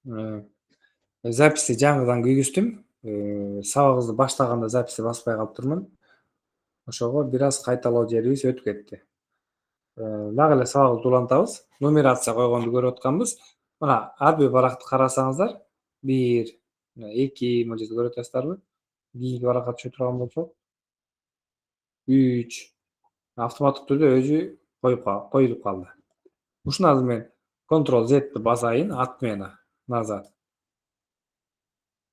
Э, Записти жаңыдан күйгүздүм. Сабагыбызды баштаганда записти баспай калыптырмын. Ошого бир аз кайталоо жерибиз өтүп кетти. Дагы эле сабагыбызды улантабыз. Нумерация койгонду көрүп атканбыз. Мына ар бир баракты карасаңыздар, 1, 2 могул жерде көрүп атасыздарбы? Кийинки баракка түшө турган болсок, 3 автоматтык түрдө өзү коюлуп калды. Ушуну азыр мен Ctrl Z'ти басайын, отмена, назад.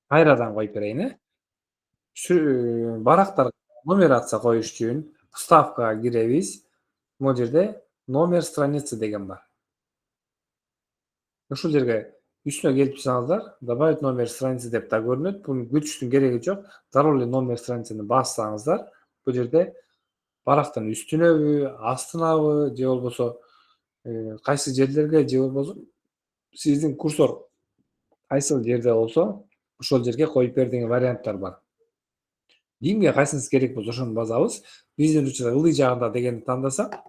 Кайрадан коюп берейин, барактарга нумерация коюш үчүн вставкага киребиз. Могул жерде номер страницы деген бар. Ушул жерге үстүнө келип турсаңыздар, добавить номер страницы деп да көрүнөт. Буну күтүштүн кереги жок. Зарыл эле номер страницаны бассаңыздар, бул жерде барактын үстүнөбү, астынабы, же болбосо кайсы жерлерге, же болбосо сиздин курсор кайсыл жерде болсо, ошол жерге коюп бер деген варианттар бар. Кимге кайсынысы керек болсо ошону басабыз. Биздин учурда ылдый жагында дегенди тандасак,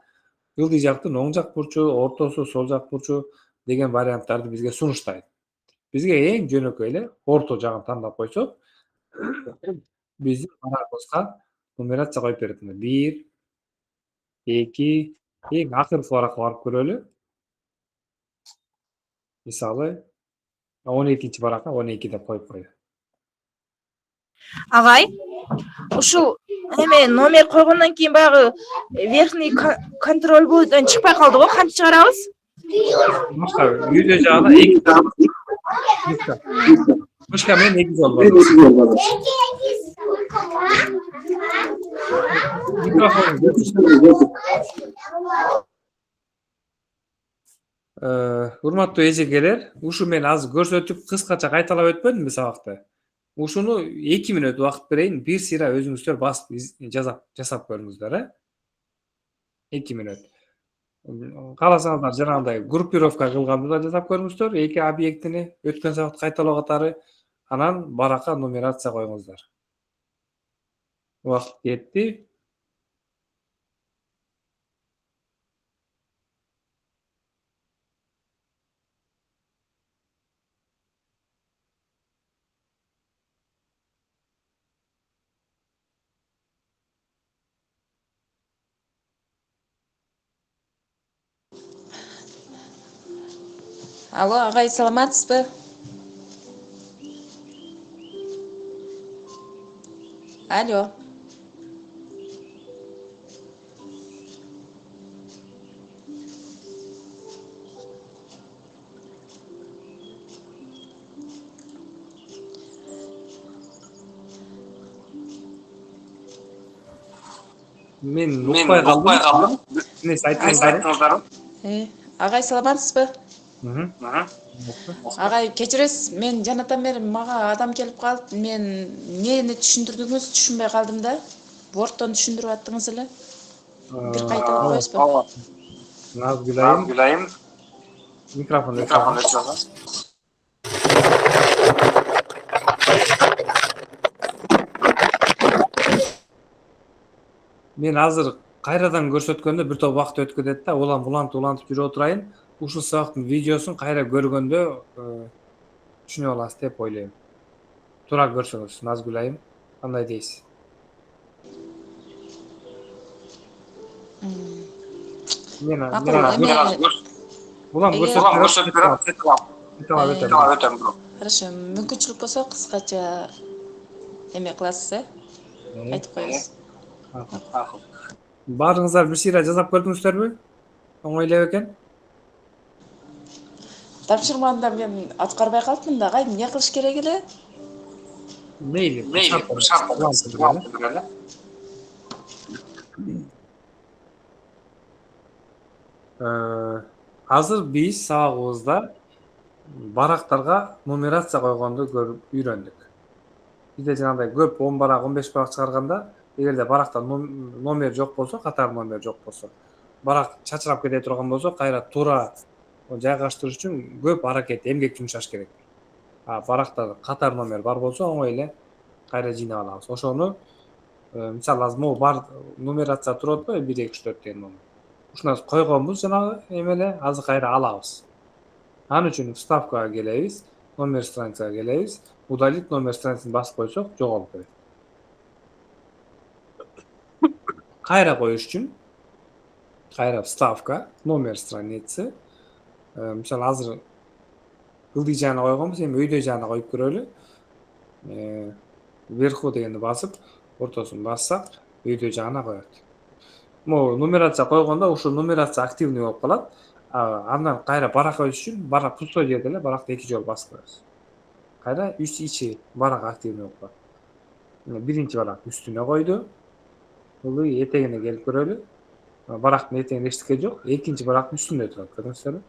ылдый жактын оң жак бурчу, ортосу, сол жак бурчу деген варианттарды бизге сунуштайт. Бизге эң жөнөкөй эле орто жагын тандап койсок, биздин барагыбызга нумерация коюп берет. 1, 2, эң акыркы баракка барып көрөлү. Мисалы 12-чи баракка 12 деп коюп койду. Агай, ушул эме номер койгондон кийин баягы верхний контроль бойдон чыкпай калды го, кантип чыгарабыз? Башка видео жагында 2 мышка менен 2 жол бар. Урматтуу эжекелер, ушу мен азыр көрсөтүп кыскача кайталап өтпөдүмбү сабакты? Ушуну 2 мүнөт убакыт берейин, бир сыйра өзүңүздөр басып жасап көрүңүздөр, 2 мүнөт. Кааласаңыздар жанагындай группировка кылганды да жасап көрүңүздөр, 2 объектини өткөн сабакты кайталоо катары, анан баракка нумерация коюңуздар. Убакыт кетти. Алло, агай, саламатсызбы? Алло. Мен укпай калдым. Эмнеси айтыңыздар? Агай, саламатсызбы? Агай, кечиресиз, мен жанатан бери мага адам келип калып, мен эмнени түшүндүрдүңүз, түшүнбөй калдым да. Борттон түшүндүрүп аттыңыз эле. Бир кайталап коесузбу? Назгүлайым. Микрофон өчүп. Мен азыр кайрадан көрсөткөндө бир топ убакыт өтүп кетет да, улантып жүрүп отурайын. Ушул сабактын видеосун кайра көргөндө түшүнүп аласыз деп ойлойм. Туура көрсөңүз, Назгүлайым, кандай дейсиз? Улам көрсөтүп берем. Хорошо, мүмкүнчүлүк болсо кыскача эме кыласыз, айтып коесуз. Баарыңыздар бир сыйра жасап көрдүңүздөрбү? Оңой эле экен. Тапшырмамда мен аткарбай калыптмын да, агай, эмне кылыш керек эле? Мейли. Азыр биз сабагыбызда барактарга нумерация койгонду көрүп үйрөндүк. Бизде жанагындай көп 10 барак, 15 барак чыгарганда, эгерде баракта номер жок болсо, катар номер жок болсо, барак чачырап кете турган болсо, кайра туура жайгаштырыш үчүн көп аракет, эмгек жумшаш керек. Баракта катар номер бар болсо, оңой эле кайра жыйнап алабыз. Ошону мисалы азыр могу бар нумерация туруп атпайбы, 1 2 3 4 деген номер. Ушуну койгонбуз жанагы эмеле, азыр кайра алабыз. Ал үчүн вставкага келебиз. номер страницага келебиз. Удалить номер страницасын басып койсок жоголуп кетет. Кайра коюш үчүн кайра вставка, номер страницы. Мисалы азыр ылдый жагына койгонбуз, эми өйдө жагына коюп көрөлү. Вверху дегенди басып, ортосун бассак, өйдө жагына коет. Могу нумерация койгондо ушул нумерация активный болуп калат. Андан кайра баракка өтүш үчүн барак пустой жерде эле баракты 2 жолу басып коебуз. Кайра ичи барак активный болуп калат. Биринчи барак үстүнө койду. Ылдый этегине келип көрөлү. Барактын этегинде эчтеке жок. Экинчи барактын үстүндө турат, көрдүңүздөрбү?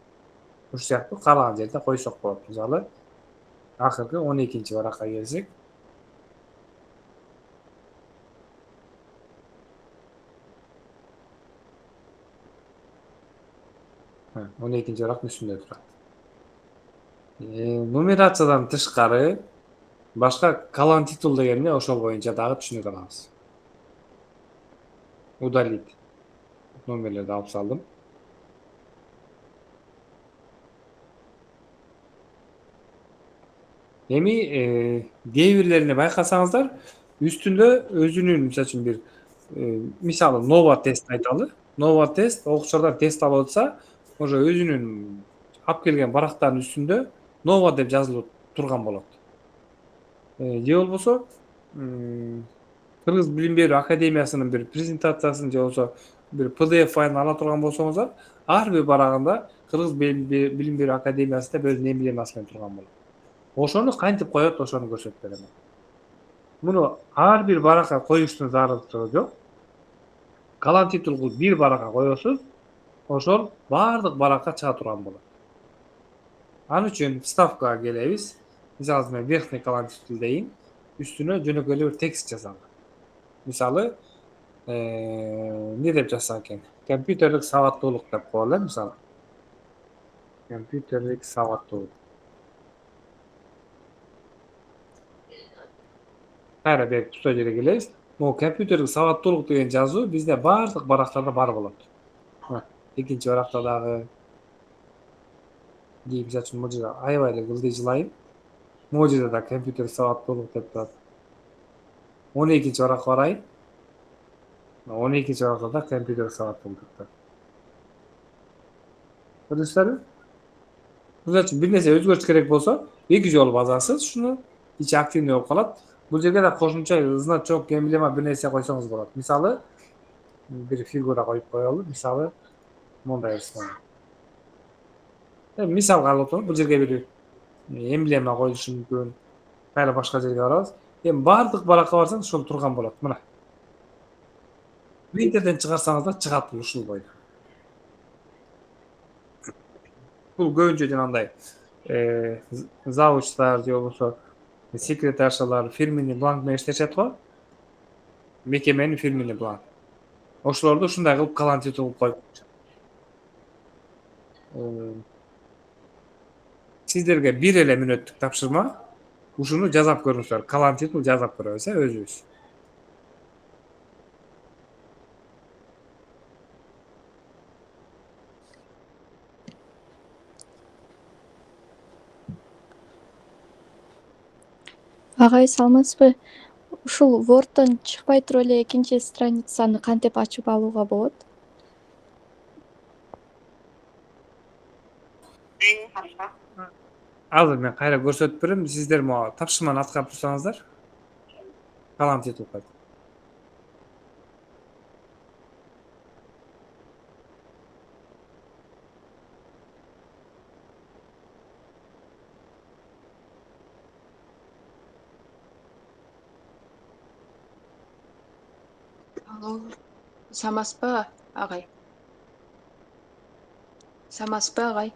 Ушул сыяктуу каалаган жерде койсок болот. Мисалы, акыркы 12-чи баракка келсек. Ha, 12-чи барактын үстүндө турат. Нумерациядан тышкары башка колон титул дегенди ошол боюнча дагы түшүнүк алабыз. Удалить. Номерлерди алып салдым. Эми кээ бирлерине байкасаңыздар, үстүндө өзүнүн мисалы үчүн бир мисалы Nova тест айталы. Nova тест окуучулар тест алып атса, уже өзүнүн алып келген барактардын үстүндө Nova деп жазылып турган болот. Же болбосо Кыргыз билим берүү академиясынын бир презентациясын же болбосо бир PDF файлын ала турган болсоңуздар, ар бир барагында Кыргыз билим берүү академиясы деп өзүнүн эмблемасы менен турган болот. Ошону кантип коет, ошону көрсөтүп берем. Муну ар бир баракка коюштун зарылчылыгы жок. Колон титулду бир баракка коесуз, ошол баардык баракка чыга турган болот. Ал үчүн вставкага келебиз. Мисалы мен верхний колон титул дейин, үстүнө жөнөкөй эле бир текст жазам. Мисалы, эмне деп жазсак экен? Компьютерлик сабаттуулук деп коелу, мисалы. Компьютерлик сабаттуулук. Кайра бери пустой жерге келебиз. Могу компьютерлик сабаттуулук деген жазуу бизде баардык барактарда бар болот. Экинчи баракта дагы мисалы үчүн могу жерде аябай эле ылдый жылайын. Могу жерде да компьютерлик сабаттуулук деп турат. 12-чи баракка барайын. 12-чи баракта да компьютерлик сабаттуулук деп турат. Көрдүңүздөрбү? Мисалы үчүн бир нерсе өзгөрүш керек болсо, 2 жолу басасыз, шуну ичи активный болуп калат. Бул жерге да кошумча значок, эмблема бир нерсе койсоңуз болот. Мисалы, бир фигура коюп коелу. Мисалы, мындай эле. Мисалга алып отуруп, бул жерге бир эмблема коюшу мүмкүн. Кайра башка жерге барабыз. Эми баардык баракка барсаң, ошол турган болот. Мына. Принтерден чыгарсаңыз да чыгат ушул бойдо. Бул көбүнчө жанагындай завучтар же болбосо секретаршалар фирменный бланк менен иштешет го. Мекеменин фирменный бланк. Ошолорду ушундай кылып колон титул коюп. Сиздерге бир эле мүнөттүк тапшырма. Ушуну жазап көрүңүздөр. Колон титул жазап көрөбүз, өзүбүз. Агай, саламатсызбы? Ушул Word'дон чыкпай туруп эле экинчи страницаны кантип ачып алууга болот? Азыр мен кайра көрсөтүп берем. Сиздер могу тапшырманы аткарып турсаңыздар. Колон титул коюп. Самаспа агай. Самаспа агай.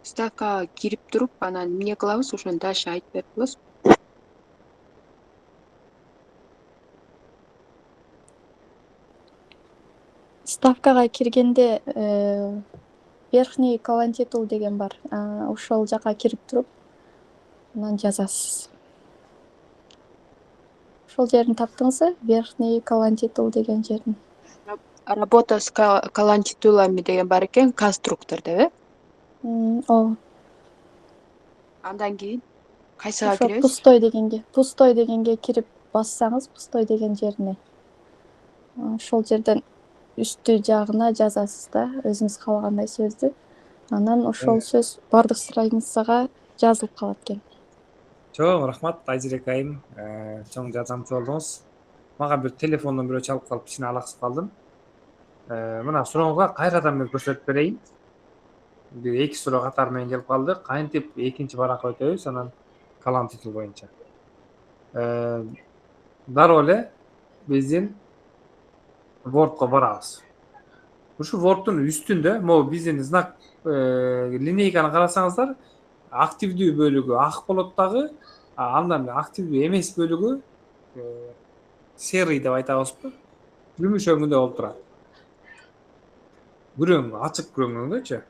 Вставкага кирип туруп, анан эмне кылабыз? Ошону дальше айтып берип коесуз. Вставкага киргенде верхний колон титул деген бар. Ошол жака кирип туруп, анан жазасыз. ошол жерин таптыңызбы? Верхний колон титул деген жерин. Работа с колонтитулами деген бар экен, конструкторда, Ооба. Андан кийин кайсыга Ошо киребиз? пустой дегенге кирип бассаңыз, пустой деген жерине. Ошол жерден үстү жагына жазасыз да, өзүңүз каалагандай сөздү. Анан ошол сөз бардык страницага жазылып калат экен. Чоң рахмат Айзерек айым. Чоң жардамчы болдуңуз. Мага бир телефондон бирөө чалып калып кичине алаксып калдым. Мына сурооңузга кайрадан мен көрсөтүп берейин. Бир 2 суроо катары менен келип калды. Кантип экинчи баракка өтөбүз, анан колон титул боюнча. Дароо эле биздин Wordко барабыз. Ушу Wordдун үстүндө могу биздин знак линейканы карасаңыздар, активдүү бөлүгү ак болот дагы, андан активдүү эмес бөлүгү серый деп айтабызбы? Күмүш өңүндө болуп турат. Күрөң, ачык күрөң өңдөчү.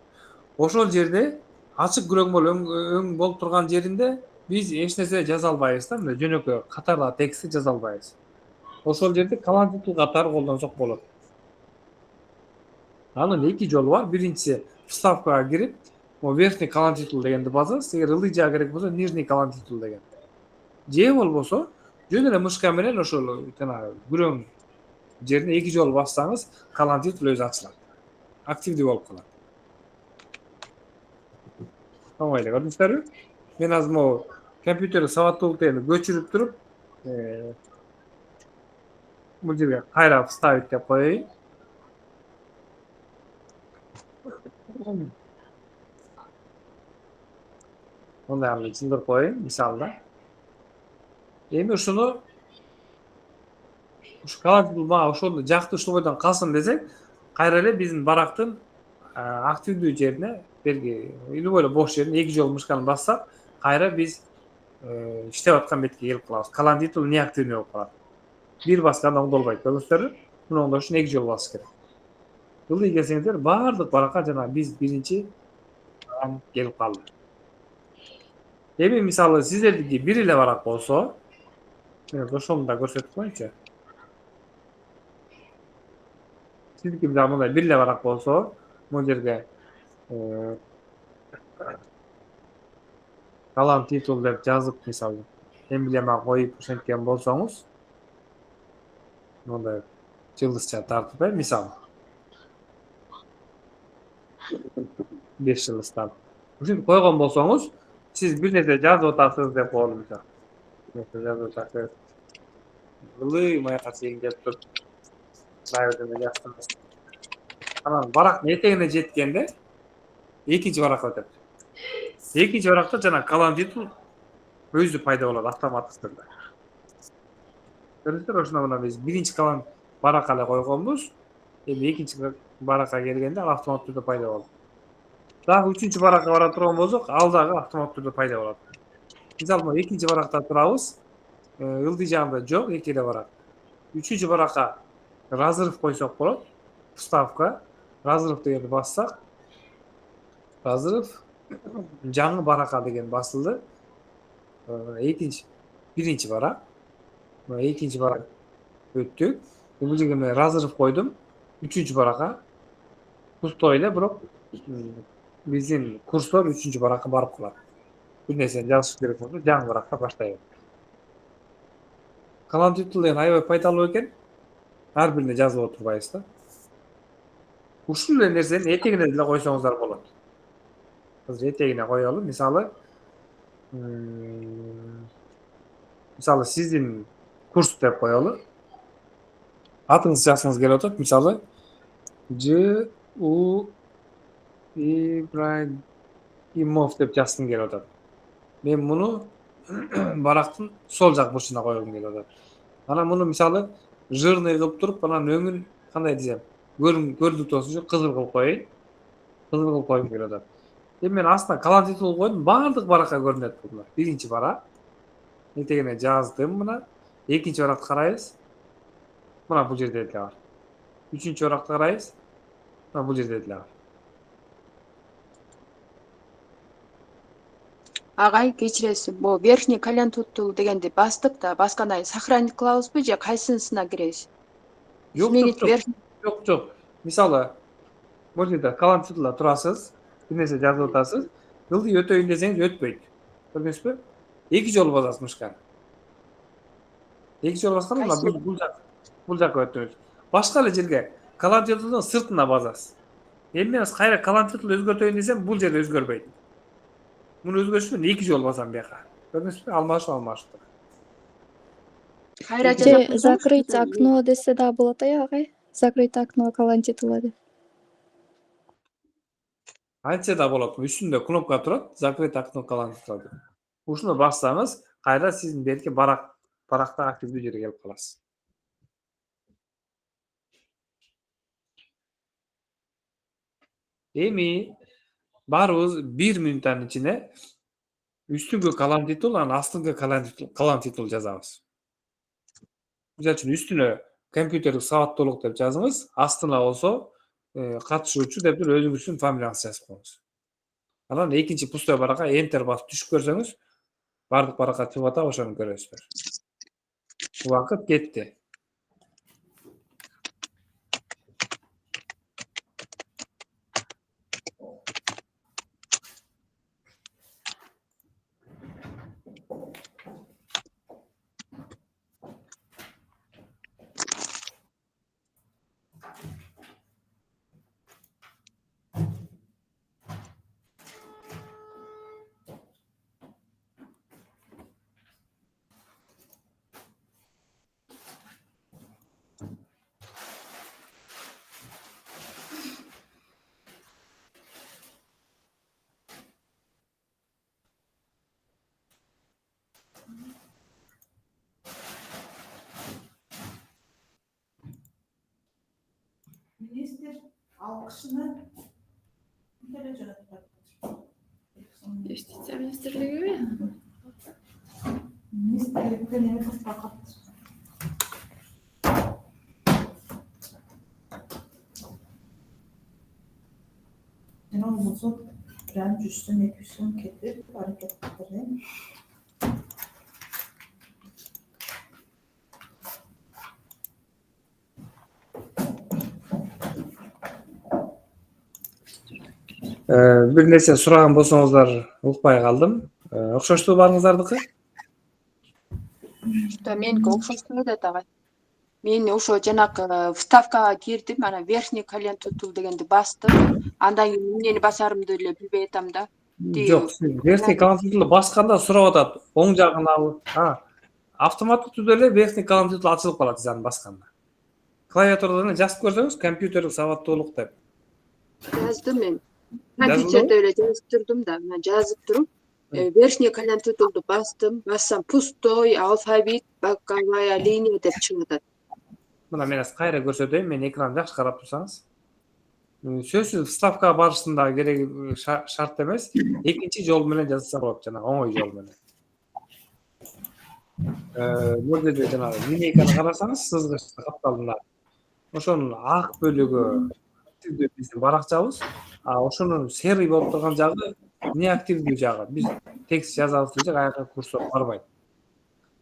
Ошол жерде ачык күрөң өң болуп турган жеринде биз эч нерсе жаза албайбыз да, мына жөнөкөй катарда текстти жаза албайбыз. Ошол жерде колон титул катары колдонсок болот. Анын 2 жолу бар. Биринчиси вставкага кирип, верхний колон титул дегенди басасыз. Эгер ылдый жагы керек болсо нижний колон титул деген. Же болбосо жөн эле мышка менен ошол жана күрөң жерине 2 жолу бассаңыз, колон титул өзү ачылат. Активдүү болуп калат. Оңой эле көрдүңүздөрбү? Мен азыр могу компьютер сабаттуулук дегенди көчүрүп туруп, бул жерге кайра вставить деп коеюн. Мындай аны чындырып коеюн, мисалда. Эми ушуну колон титул мага ошондо жакты, ушул бойдон калсын десек, кайра эле биздин барактын активдүү жерине, берги любой эле бош жерине 2 жолу мышканы бассак, кайра биз иштеп аткан бетке келип калабыз. Колон титул неактивный болуп калат. Бир басканда оңдолбойт, көрдүңүздөрбү? Муну оңдош үчүн 2 жолу басыш керек. Ылдый келсеңиздер, баардык баракка жана биз биринчи келип калды. Эми мисалы сиздердики бир эле барак болсо, мен ошону да көрсөтүп коеюнчу. Сиздики мындай бир эле барак болсо, бул жерге колон титул деп жазып, мисалы эмблема коюп ошенткен болсоңуз, мындай жылдызча тартып, мисалы 5 жылдыз тартып. Ушинтип койгон болсоңуз, сиз бир нерсе жазып атасыз деп коелу, мисалы. Нерсе жазып атасыз. Ылдый маяка чейин келип туруп, дайырдыны жазсаңыз. Анан барактын этегине жеткенде экинчи баракка өтөт. Экинчи баракта жана колон титул өзү пайда болот автоматтык түрдө. Көрдүңүздөр, ошондо мына биз биринчи колон баракка эле койгонбуз. Эми экинчи баракка келгенде ал автоматтык түрдө пайда болот. Дагы үчүнчү баракка бара турган болсок, ал дагы автоматтык түрдө пайда болот. Мисалы, могу экинчи баракта турабыз. Ылдый жагында жок, эки эле барак. Үчүнчү баракка разрыв койсок болот. Вставка, разрыв дегенди бассак, разрыв жаңы баракка деген басылды. Биринчи барак. Экинчи барак өттүк. Бул жерге мен разрыв койдум. Үчүнчү баракка пустой эле, бирок биздин курсор үчүнчү баракка барып калат. Бир нерсени жазыш керек болсо, жаңы баракка баштайбыз. Колон титул деген аябай пайдалуу экен. Ар бирине жазып отурбайбыз да. Ушул эле нерсени этегине деле койсоңуздар болот. Азыр этегине коелу, мисалы сиздин курс деп коелу. Атыңызды жазсаңыз келип атат, мисалы Ж У Ибраимов деп жазсам келип атат. Мен муну барактын сол жак бурчуна койгум келип атат. Анан муну мисалы жирный кылып туруп, анан өңүн кандай десем, көрүнүктүү болсун үчүн кызыл кылып коеюн. Кызыл кылып койгум келип атат. Эми мен астына колон титул койдум, баардык баракка көрүнөт бул. Биринчи барак. Этегине жаздым мына. Экинчи баракты карайбыз. Мына бул жерде деле бар. Үчүнчү баракты карайбыз. Мына бул жерде деле бар. Агай кечиресиз. Бу верхний колен тутул дегенди бастык да, баскандан кийин сохранить кылабызбы же кайсынысына киребиз? Жок, Изменить жок, жок. верхний. Жок. Мисалы, бул жерде калантитла турасыз, бир нерсе жазып атасыз. Ылдый өтөйүн десеңиз өтпөйт. Көрдүңүзбү? Эки жолу басасыз мышканы. Эки жолу басканда мына Кайсы? бул жака өтөбүз. Башка эле жерге калантитлдын сыртына басасыз. Эми мен кайра калантитл өзгөртөйүн десем, бул жер өзгөрбөйт. Муну өзгөртүш үчүн эки жолу басам бияка. Көрдүңүзбү? Алмашып. Кайра Же жазып закрыть окно десе да болот агай. Закрыть окно калантитла деп. Антсе да болот. Үстүндө кнопка турат, закрыть окно калантитла деп. Ушуну бассаңыз, кайра сиздин берки баракта активдүү жерге келип каласыз. Эми баарыбыз 1 мүнөттүн ичинде үстүнгү калантитл, анан астыңкы калантитл жазабыз. Мисалы үчүн үстүнө компьютерлик сабаттуулук деп жазыңыз, астына болсо катышуучу деп туруп өзүңүздүн фамилияңызды жазып коюңуз. Анан экинчи пустой баракка enter басып түшүп көрсөңүз, бардык баракка чыгып атат, ошону көрөсүздөр. Убакыт кетти. Министр алкышына Юстиция министрлиги министрликтен эми факат жана болсо прям 100-200 сом кетип аракет кылдырды. Бир нерсе сураган болсоңуздар укпай калдым. Окшоштуу баарыңыздардыкы? Что меники окшоштуу да агай. Мен ошо жанакы вставкага кирдим, анан верхний колен тутул дегенди бастым. Андан кийин эмнени басарымды эле билбей атам да. Жок, сиз верхний калантитлди басканда сурап атат. Оң жагынабы? Автоматтык түрдө эле верхний калантитл ачылып калат сиз аны басканда. Клавиатурада жазып көрсөңүз, компьютерлик сабаттуулук деп. Жаздым мен. Компьютерде эле жазып турдум да, мен жазып туруп, верхний колен тутулду бассам пустой, алфавит, боковая линия деп чыгып атат. Мына мен кайра көрсөтөйүн, мен экранды жакшы карап турсаңыз. Сөзсүз вставкага барышында кереги шарт эмес, экинчи жол менен жазса болот, жана оңой жол менен. Бул жерде жанагы линейканы карасаңыз, сызгыч капталына ошонун ак бөлүгү активдүү биздин баракчабыз, ошонун серый болуп турган жагы неактивдүү жагы. Биз текст жазабыз десек, аяка курсор барбайт.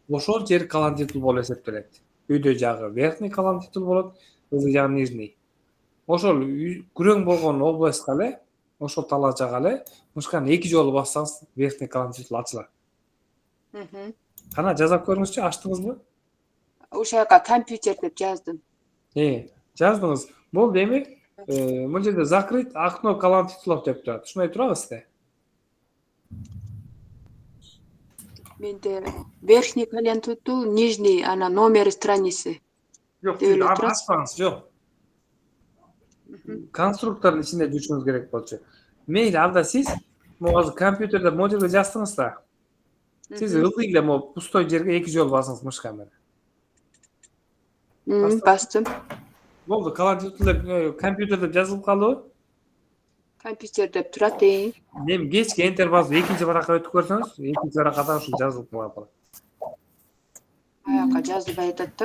Ошол жер калантитл болуп эсептелет. Үйдө жагы верхний калантитл болот, ылдый жагы нижний. Ошол күрөң болгон областка эле, ошол талаачага эле мышканы эки жолу бассаңыз, верхний калантитл ачылат. Кана жазап көрүңүзчү, ачтыңызбы? Ошол жака компьютер деп жаздым. Жаздыңыз. Болду эми, бул жерде закрыть окно калантитлов деп турат. Ушундай турабы сизде? Менде верхний колен тутул, нижний, ана номер страницы. Жок, сиз ачпаңыз, жок. Конструктордун ичинде жүрүшүңүз керек болчу. Мейли, анда сиз могу азыр компьютерде могу жерге жаздыңыз да. Сиз ылдый эле могу пустой жерге эки жолу басыңыз мышка менен. Бастым. Болду, калантитл деп компьютерде жазылып калдыбы? Компьютер деп турат. Эми кечке enter басып экинчи баракка өтүп көрсөңүз, экинчи бараккада ушул жазылып калат. Аяка жазылбай атат.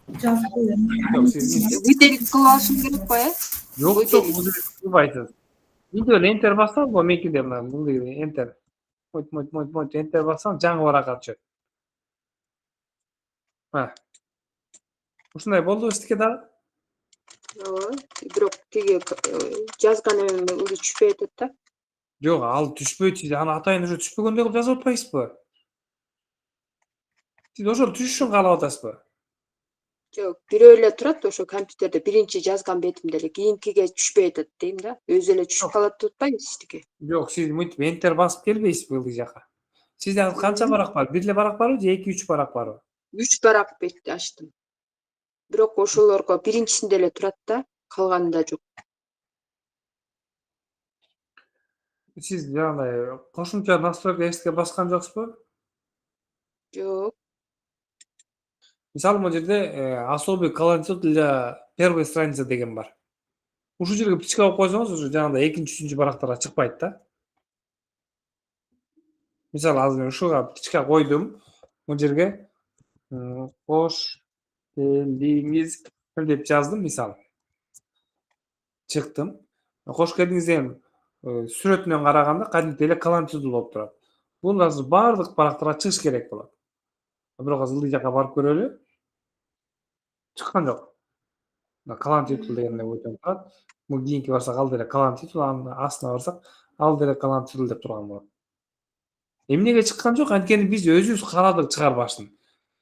жазып коюм. Видеолик кылып алышым керек го, Жок, кылбайсыз. Видео enter бассаңыз, бул меникиде мына бул enter. Enter bassаң жаңы баракка түшөт. Ушундай болду сизге дагы? Ооба. Бирок тиги жазган эмеме өзү түшпөй атат да. Жок, ал түшпөйт. Сиз аны атайын уже түшпөгөндөй кылып жазып атпайсызбы? Сиз ошол түшүшүн каалап атасызбы? Жок, бирөө эле турат ошо компьютерде биринчи жазган бетимде эле кийинкиге түшпөй атат дейм да. Өзү эле түшүп калат деп атпайбы сиздики? Жок, сиз мынтип Enter басып келбейсизби ылдый жака? Сизде азыр канча барак бар? Бир эле барак барбы же 2-3 барак барбы? 3 барак бетти ачтым. Бирок ошолорго биринчисинде эле турат да, калганында жок. Сиз жанагындай кошумча настройка эске баскан жоксузбу? Жок. Мисалы, могу жерде особый колончик для первой страницы деген бар. Ушул жерге птичка коюп койсоңуз, уже жанагындай 2-3 барактарга чыкпайт да. Мисалы, азыр мен ушуга птичка койдум. Бул жерге кош келдиңиз деп жаздым, мисалы. Чыктым. Кош келдиңиз деген сүрөтүнөн караганда кадимки эле колончик болуп турат. Бул азыр бардык барактарга чыгыш керек болот. Бирок азыр ылдый жака барып көрөлү. Чыккан жок. Колон титул дегенде өтөн турат. Бул кийинки барсак ал деле колон титул, анын астына барсак ал деле колон титул деп турган болот. Эмнеге чыккан жок? Анткени биз өзүбүз кааладык чыгарбашын.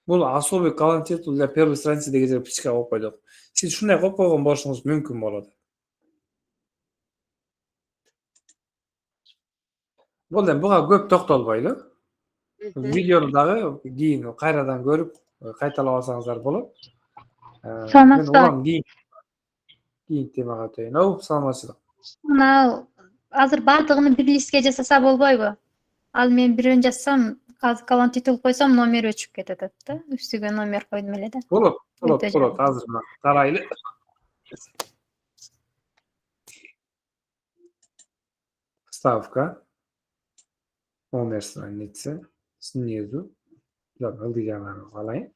Бул особый колон титул для первой страницы деген жерге птичка коюп койдук. Сиз ушундай коюп койгон болушуңуз мүмкүн болот. Бул эми буга көп токтолбойлу. Видеону дагы кийин кайрадан көрүп, кайталап алсаңыздар болот. Мен улам кийин темага өтөйүн. Саламатчылык. Мына азыр бардыгын бир листке жасаса болбойбу? Ал мен бирөөн жазсам, азыр колон титул койсом номер өчүп кетет да. Үстүгө номер койдум эле да. Болот. Азыр мына карайлы. Вставка. Номер страницы. Снизу. Ылдый жагынан алайын.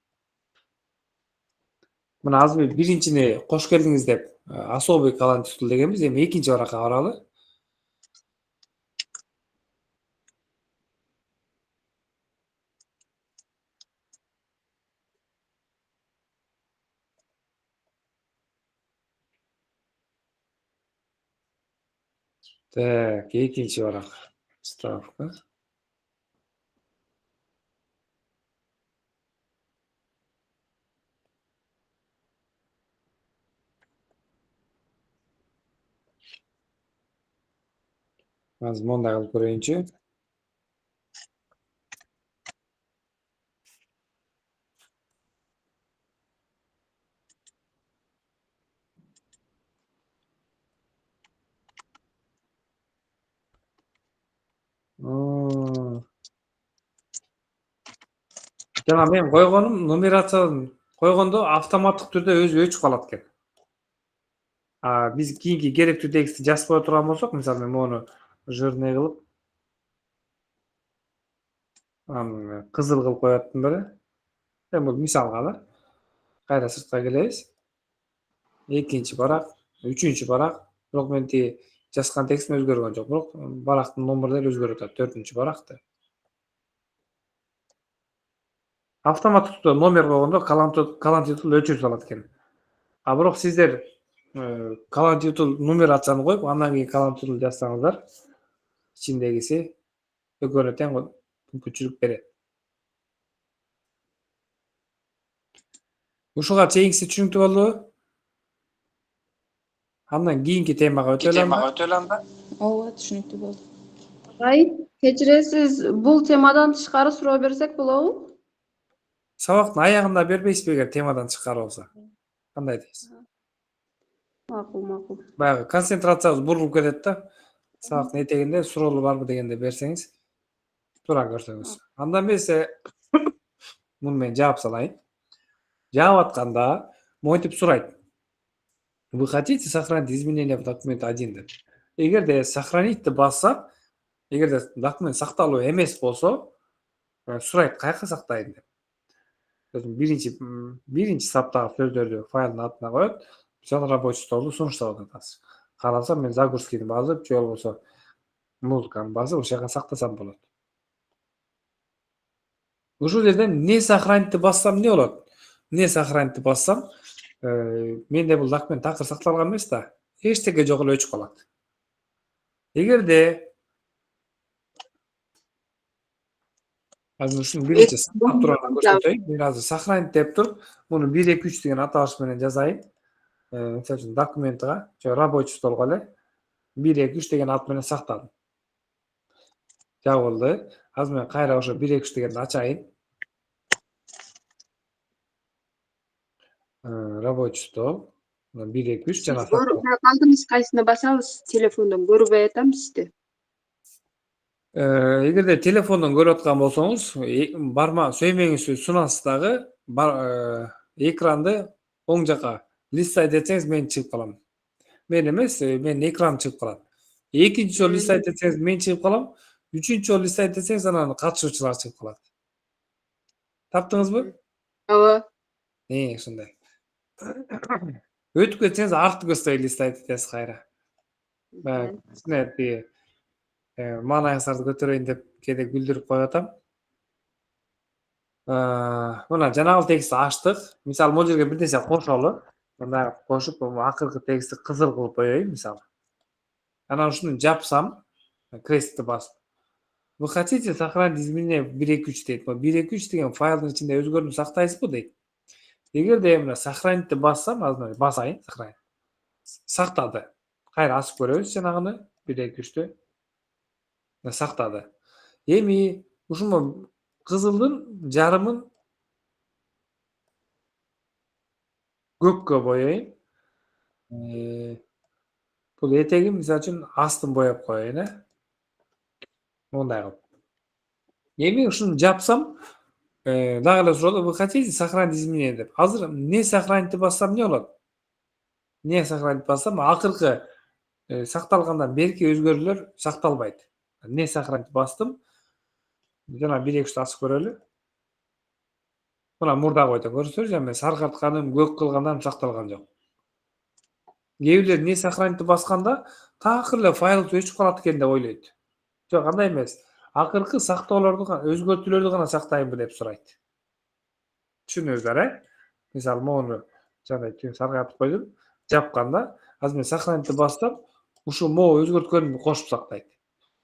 Мына азыр биринчини кош келдиңиз деп особый колон титул дегенбиз. Эми экинчи баракка баралы. Так, экинчи барак. Вставка. Азыр мондай кылып көрөйүнчү. Жана мен койгонум нумерацияны койгондо автоматтык түрдө өзү өчүп калат экен. Биз кийинки керектүү текстти жазып кое турган болсок, мисалы мен мону жирный кылып, кызыл кылып кояттым беле. Эми бул мисалга да. Кайра сыртка келебиз. Экинчи барак, үчүнчү барак. Бирок мен тиги жазган текстим өзгөргөн жок. Бирок барактын номерлери өзгөрүп атат. 4-чү баракты. Автоматтык түрдө номер койгондо колон титул өчүрүп салат экен. Бирок сиздер колон титул нумерацияны коюп, андан кийин колон титул жазсаңыздар, ичиндегиси экөөнө тең мүмкүнчүлүк берет. Ушуга чейинкиси түшүнүктүү болдубу? Андан кийинки темага өтөлүм. Ооба, түшүнүктүү болду. Кечиресиз, бул темадан тышкары суроо берсек болобу? Сабактын аягында бербейсизби эгер темадан тышкары болсо? Кандай дейсиз? Макул. Баягы концентрациябыз бурулуп кетет да. Сабактын этегинде суроолор барбы дегенде берсеңиз, туура көрсөңүз. Андан эмесе муну мен жаап салайын. Жаап атканда монтип сурайт. Вы хотите сохранить изменения в документ 1 деп. Эгерде сохранить деп бассак, эгерде документ сакталуу эмес болсо, сурайт каяка сактайын деп. Биринчи саптагы сөздөрдү файлдын атына коет, жаңы рабочий столду сунуштап атасыз. Карасам мен загрузкини басып, же болбосо музыканы басып, ошол жака сактасам болот. Ушул жерден не сохранить бассам не болот? Не сохранить бассам, менде бул документ такыр сакталган эмес да. Эчтеке жок эле өчүп калат. Эгерде азыр ушуну биринчи сактап турганын көрсөтөйүн. Мен азыр сохранить деп туруп, муну 1, 2, 3 деген аталыш менен жазайын. Мисалы үчүн документка, рабочий столго эле 1, 2, 3 деген ат менен сактадым. Жабылды. Азыр мен кайра ошо 1, 2, 3 дегенди ачайын. Рабочий стол. 1, 2, 3 жана Көрүп калдыңыз, кайсына басабыз? Телефондон көрбөй атам сизди. Эгерде телефондон көрүп аткан болсоңуз, барма сөймөңүздү сунасыз дагы, экранды оң жака листтайт этсеңиз мен чыгып калам. Мен эмес, менин экраным чыгып калат. Экинчи жолу листтайт этсеңиз мен чыгып калам. Үчүнчү жолу листтайт этсеңиз анан катышуучулар чыгып калат. Таптыңызбы? Ооба. Ушундай. Өтүп кетсеңиз артты көздөй листтайт этесиз кайра. Кичине маанайыңыздарды көтөрөйүн деп кээде күлдүрүп коюп атам. Мына жанагы текстти ачтык. Мисалы, могул жерге бир нерсе кошолу. Мындай кошуп, акыркы текстти кызыл кылып коеюн, мисалы. Анан ушуну жапсам, крестти басып. Вы хотите сохранить изменения в 1, 2, 3 дейт. 1, 2, 3 деген файлдын ичинде өзгөрүүнү сактайсызбы дейт. Эгерде мына сохранить бассам, азыр басайын, сохранить. Сактады. Кайра ачып көрөбүз жанагыны 1, 2, 3тү. Сактады. Эми ушуну кызылдын жарымын көккө боёйын. Бул этегин мисалы үчүн астын бояп коеюн, Мондай кылып. Эми ушуну жапсам, дагы эле суроо, вы хотите сохранить изменения деп. Азыр не сохранить бассам не болот? Не сохранить бассам, акыркы сакталгандан берки өзгөрүүлөр сакталбайт. Не сохранить бастым. Жана 1, 2, 3 ачып көрөлү. Мына мурдагы бойдон көрсөңүз, мен саркартканым, көк кылгандарым сакталган жок. Кээ бирлер не сохранить басканда такыр эле файлыбыз өчүп калат экен деп ойлойт. Жок, андай эмес. Акыркы сактоолорду, өзгөртүүлөрдү гана сактайынбы деп сурайт. Түшүнүңүздөр, Мисалы, могуну жана саркайтып койдум. Жапканда, азыр мен сохранить бассам, ушу могу өзгөрткөнүмдү кошуп сактайт.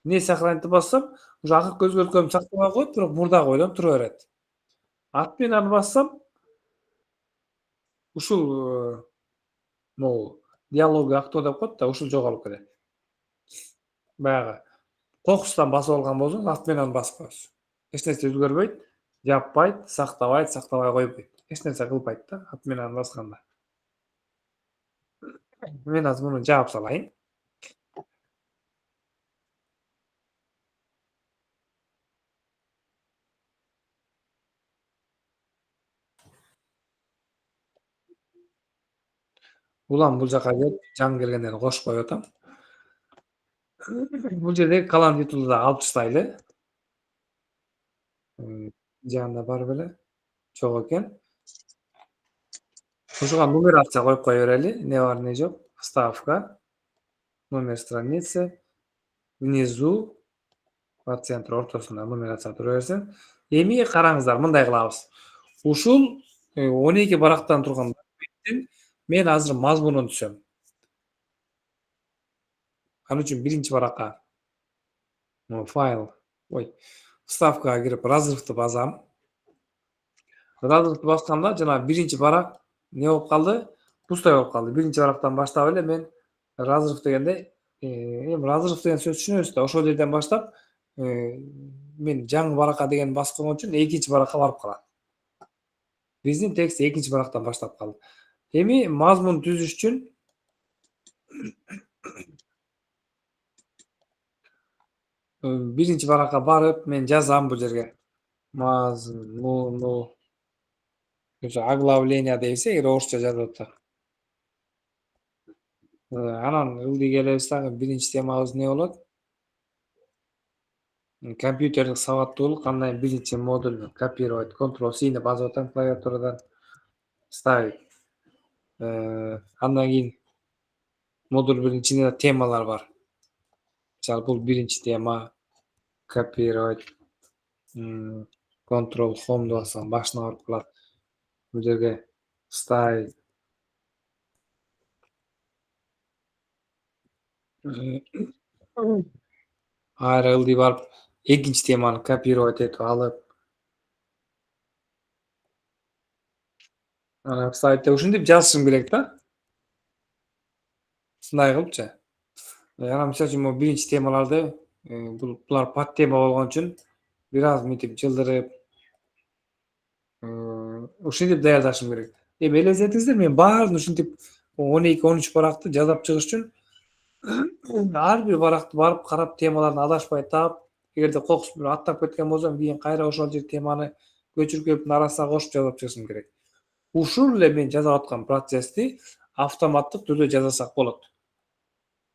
Не сохранить бассам, ушу акыркы өзгөрткөнүм сакталбай коет, бирок мурдагы бойдон тура берет. Отменаны бассам, ушул могу диалоги актоо деп коет да, ушул жоголуп кетет. Баягы кокустан басып алган болсоң, отменаны басып коесуз. Эч нерсе өзгөрбөйт, жаппайт, сактабай койбойт. Эч нерсе кылбайт да, отменаны басканда. Мен азыр муну жаап салайын. Улам бул жака келип, жаңы келгендерди кошуп коюп атам. Бул жерде калан титулду да алып таштайлы. Жанына барып эле жок экен. Ушуга нумерация коюп кое берели. Не бар, не жок. Вставка. Номер страницы. Внизу по центру ортосунда нумерация тура берсин. Эми караңыздар, мындай кылабыз. Ушул 12 барактан турган документтин мен азыр мазмунун түзөм. Ал үчүн биринчи баракка файл, вставкага кирип разрывды басам. Разрывды басканда жана биринчи барак не болуп калды? Пустой болуп калды. Биринчи барактан баштап эле мен разрыв дегенде, эми разрыв деген сөз түшүнөбүз да, ошол жерден баштап мен жаңы баракка деген баскан үчүн экинчи баракка барып калат. Биздин текст экинчи барактан баштап калды. Эми мазмун түзүш үчүн биринчи баракка барып мен жазам бул жерге. Мазмуну оглавление дейбиз, эгер орусча жазып атса. Анан ылдый келебиз дагы, биринчи темабыз не болот? Компьютердик сабаттуулук, андан биринчи модуль копировать, Ctrl+C'ни басып атам клавиатурадан, ставить. Андан кийин модуль биринчинде темалар бар. Мисалы, бул биринчи тема, копировать. Control Home'da bassam başına varıp kalat. Bu yerge Style. Ayrıl deyip barıp ekinci temany copyright etip alıp ana saytda uşuntип жазышым керек да. Сындай кылыпчы. Ana misal üчүн могу биринчи темаларды булар пат тема болгон үчүн бир аз мынтип жылдырып ушинтип даярдашым керек. Эми элестетиңиздер, мен баарын ушинтип 12-13 баракты жасап чыгыш үчүн ар бир баракты барып карап темаларын адашпай таап, эгерде кокус бир аттап кеткен болсом, кийин кайра ошол жер теманы көчүрүп келип арасына кошуп жасап чыгышым керек. Ушул эле мен жасап аткан процессти автоматтык түрдө жасасак болот.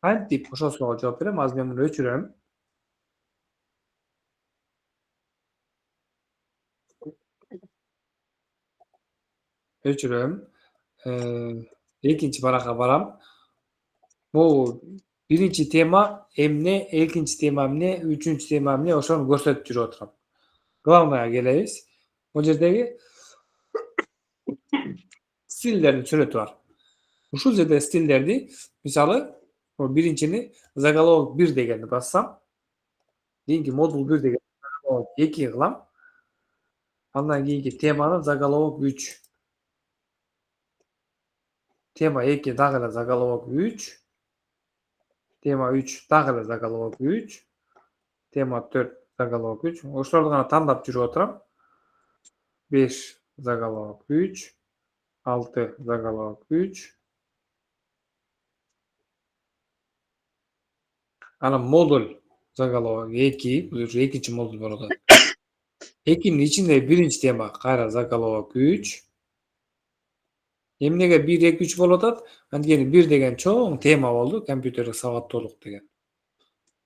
Кантип ошол суроого жооп берем. Азыр мен муну өчүрөм. Экинчи баракка барам. Бул биринчи тема эмне, экинчи тема эмне, үчүнчү тема эмне, ошону көрсөтүп жүрүп отурам. Главныйга келебиз. Бул жердеги стилдердин сүрөтү бар. Ушул жерде стилдерди, мисалы, биринчини заголовок 1 дегенди бассам, кийинки модул 1 деген заголовок 2 кылам. Андан кийинки теманы заголовок 3. Тема 2 дагы эле заголовок 3. Тема 3 дагы эле заголовок 3. Тема 4 заголовок 3. Ошолорду гана тандап жүрүп отурам. 5 заголовок 3. 6 заголовок 3. Анан модуль заголовок 2. Бул экинчи модуль болот. 2'nin içinde birinci tema kayra zaголовок 3. Emnege 1, 2, 3 bolot. Antkeni 1 degen çoğun tema oldu. Kompüterlik savattуулuk degen.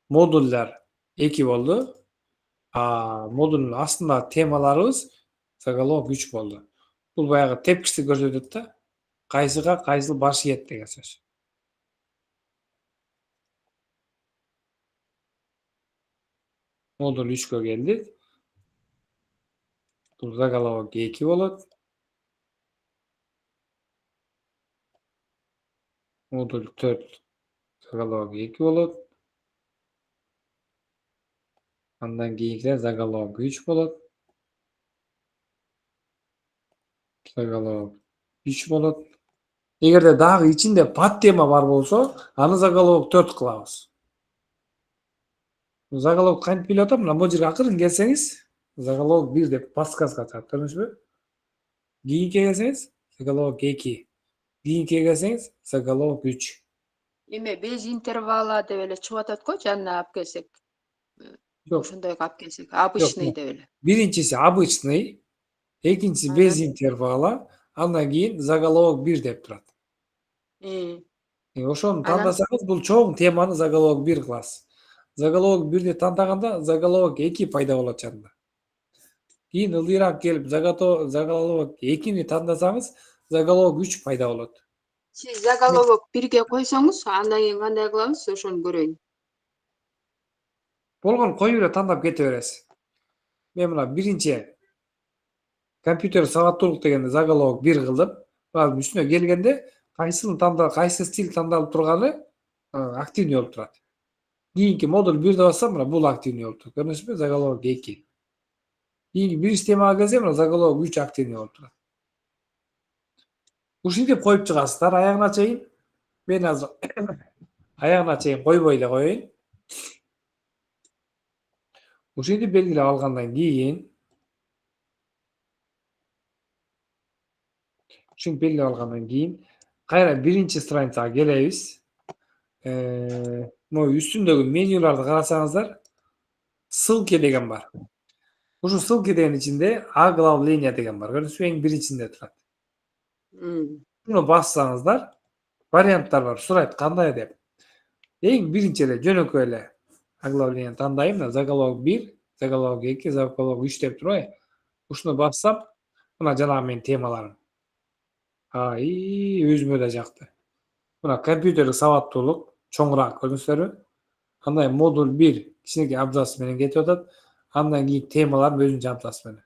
Moduller 2 boldu. Modulun aslında temalarыбыз zaголовок 3 boldu. Bul bayağı tepkisi görсөтөт da. Kaysyga kaysyl baş yet degen söz. Modul 3'e geldik. Bul zaголовок 2 bolot. Modul 4 zaголовок 2 bolot. Andan keyinkiler zaголовок 3 bolot. Zaголовок 3 bolot. Egerde dagы içinde pat tema var bolsa, аны zaголовок 4 kılabız. Zaголовок kantip bilip atam, mына бул жерге акырын келсеңиz, zaголовок 1 деп подсказка чыгат, көрдүңүзбү? Кийинкиге келсеңиz, zaголовок 2. Кийинкиге келсеңиz, zaголовок 3. Эме без интервала деп эле чыгып атат го, жанына алып келсек. Жок. Ошондойго алып келсек, обычный Жок. деп эле. Биринчиси обычный, экинчиси без интервала, андан кийин заголовок 1 деп турат. Ошону тандасаңыз, бул чоң теманы заголовок 1 кыласыз. Заголовок 1ди тандаганда заголовок 2 пайда болот жанында. Кийин ылдыйраак келип заголовок 2ни тандасаңыз, заголовок 3 пайда болот. Сиз заголовок 1ге койсоңуз, андан кийин кандай кылабыз, ошону көрөйүн. Болгон коюп эле тандап кете бересиз. Мен мына биринчи компьютер сабаттуулук дегенде заголовок 1 кылдым. Бирок үстүнө келгенде кайсы стиль тандалып турганы активный болуп турат. Кийинки модуль 1 деп бассам, мына бул активный болуп турат. Көрдүңүзбү? Заголовок 2. Кийинки биринчи темага келсем, мына заголовок 3 активный болуп турат. Ушинтип коюп чыгасыздар аягына чейин. Мен азыр аягына чейин койбой эле коеюн. Ушинтип белгилеп алгандан кийин кайра биринчи страницага келебиз. Могу үстүндөгү менюларды карасаңыздар, ссылки деген бар. Ушул ссылки деген ичинде оглавление деген бар. Көрдүңүзбү? Эң биринчисинде турат. Буну бассаңыздар, варианттар бар. Сурайт кандай деп. Эң биринчи эле жөнөкөй эле оглавление тандайм. Заголовок 1, заголовок 2, заголовок 3 деп турбайбы? Ушуну бассам, мына жанагы менин темаларым. Өзүмө да жакты. Мына компьютерлик сабаттуулук чоңураак, көрдүңүздөрбү? Андай модуль 1 кичинекей абзац менен кетип атат. Андан кийин темалар өзүнүн жантасы менен.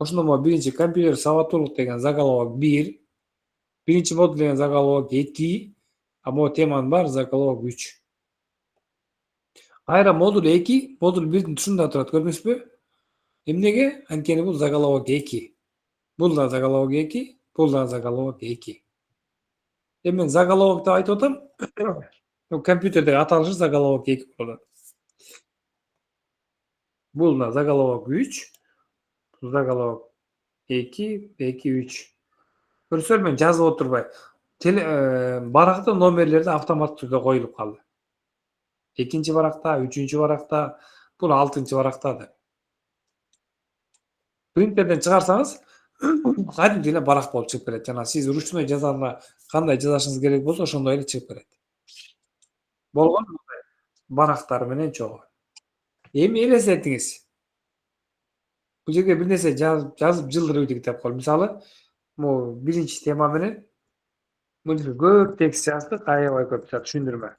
Ошондо могу биринчи компьютер сабаттуулук деген заголовок 1, биринчи модуль деген заголовок 2, а могу теманын баары заголовок 3. Кайра модуль 2, модуль 1дин тушунда турат, көрдүңүзбү? Эмнеге? Анткени бул заголовок 2. Бул да заголовок 2, бул да заголовок 2. Эми мен заголовок деп айтып атам. Компьютердеги аталышы заголовок 2 болот. Бул да заголовок 3, бул заголовок 2, 2, 3. Көрсөңөр мен жазып отурбай. Баракта номерлерди автоматтык түрдө коюлуп калды. Экинчи баракта, үчүнчү баракта, бул 6-чы баракта деп. Принтерден чыгарсаңыз, кадимки эле барак болуп чыгып берет. Жана сиз ручной жазганда кандай жазышыңыз керек болсо, ошондой эле чыгып берет. Болгон барактар менен чогуу. Эми элестетиңиз. Бул жерге бир нерсе жазып жылдырып деп кол. Мисалы, могу биринчи тема менен бул жерге көп текст жаздык, аябай көп түшүндүрмө.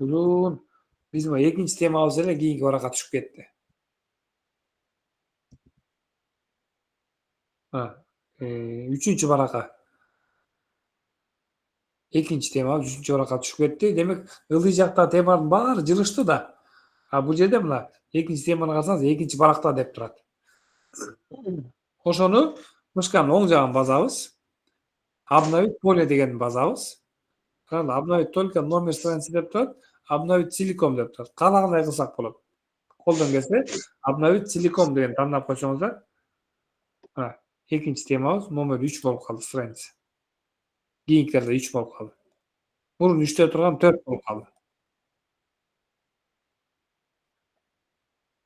Uzun. Bizim экинчи темабыз эле кийинки баракка түшүп кетти. Үчүнчү баракка. Экинчи тема үчүнчү баракка түшүп кетти. Демек, ылдый жакта теманын баары жылышты да. А бул жерде мына экинчи теманы карасаңыз, экинчи баракта деп турат. Ошону мышканын оң жагын базабыз. Обновить поле дегенди базабыз. Обновить только номер страницы деп турат. Обновить целиком деп турат. Каалагандай кылсак болот. Колдон келсе, обновить целиком деген тандап койсоңуздар. Экинчи темабыз номер 3 болуп калды страница. Кийинкилерде 3 болуп калды. Мурун 3тө турган 4 болуп калды.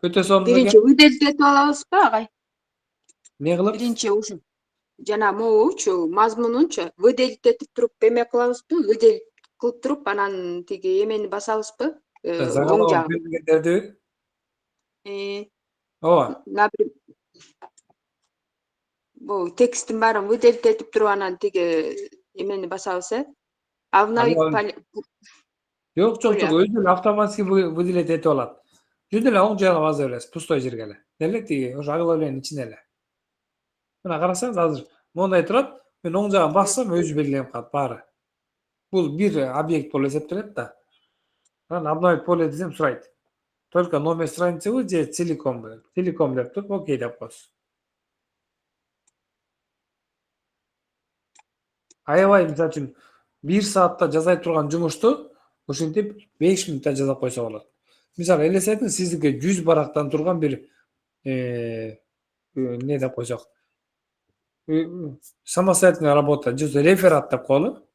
Өтө сонун Биринчи выделить алабызбы, агай? Не кылып? Биринчи ушу жана могучу мазмунунчу выделить этип туруп эме кылабызбы? Выделить кылып туруп, анан тиги эмени басабызбы? Оң жагы. Берилгендерди. Ооба. Бул тексттин баарын выделить этип туруп, анан тиги эмени басабыз, Обновить. Жок, өзү эле автоматически выделить этип алат. Жүз эле оң жагына баса бересиз, пустой жерге эле. Эле тиги ошо оглавленийин ичине эле. Мына карасаңыз, азыр моундай турат, мен оң жагын бассам өзү белгиленип калат баары. Бул бир объект болуп эсептелет да. Анан обновить поле десем сурайт. Только номер страницыбы же целиком? Целиком деп туруп, окей деп коесуз. Аябай, мисалы үчүн, 1 саатта жасай турган жумушту ушинтип 5 минутта жасап койсо болот. Мисалы, элестетиңиз, сиздики 100 барактан турган бир не деп койсок, самостоятельная работа, реферат деп коелу.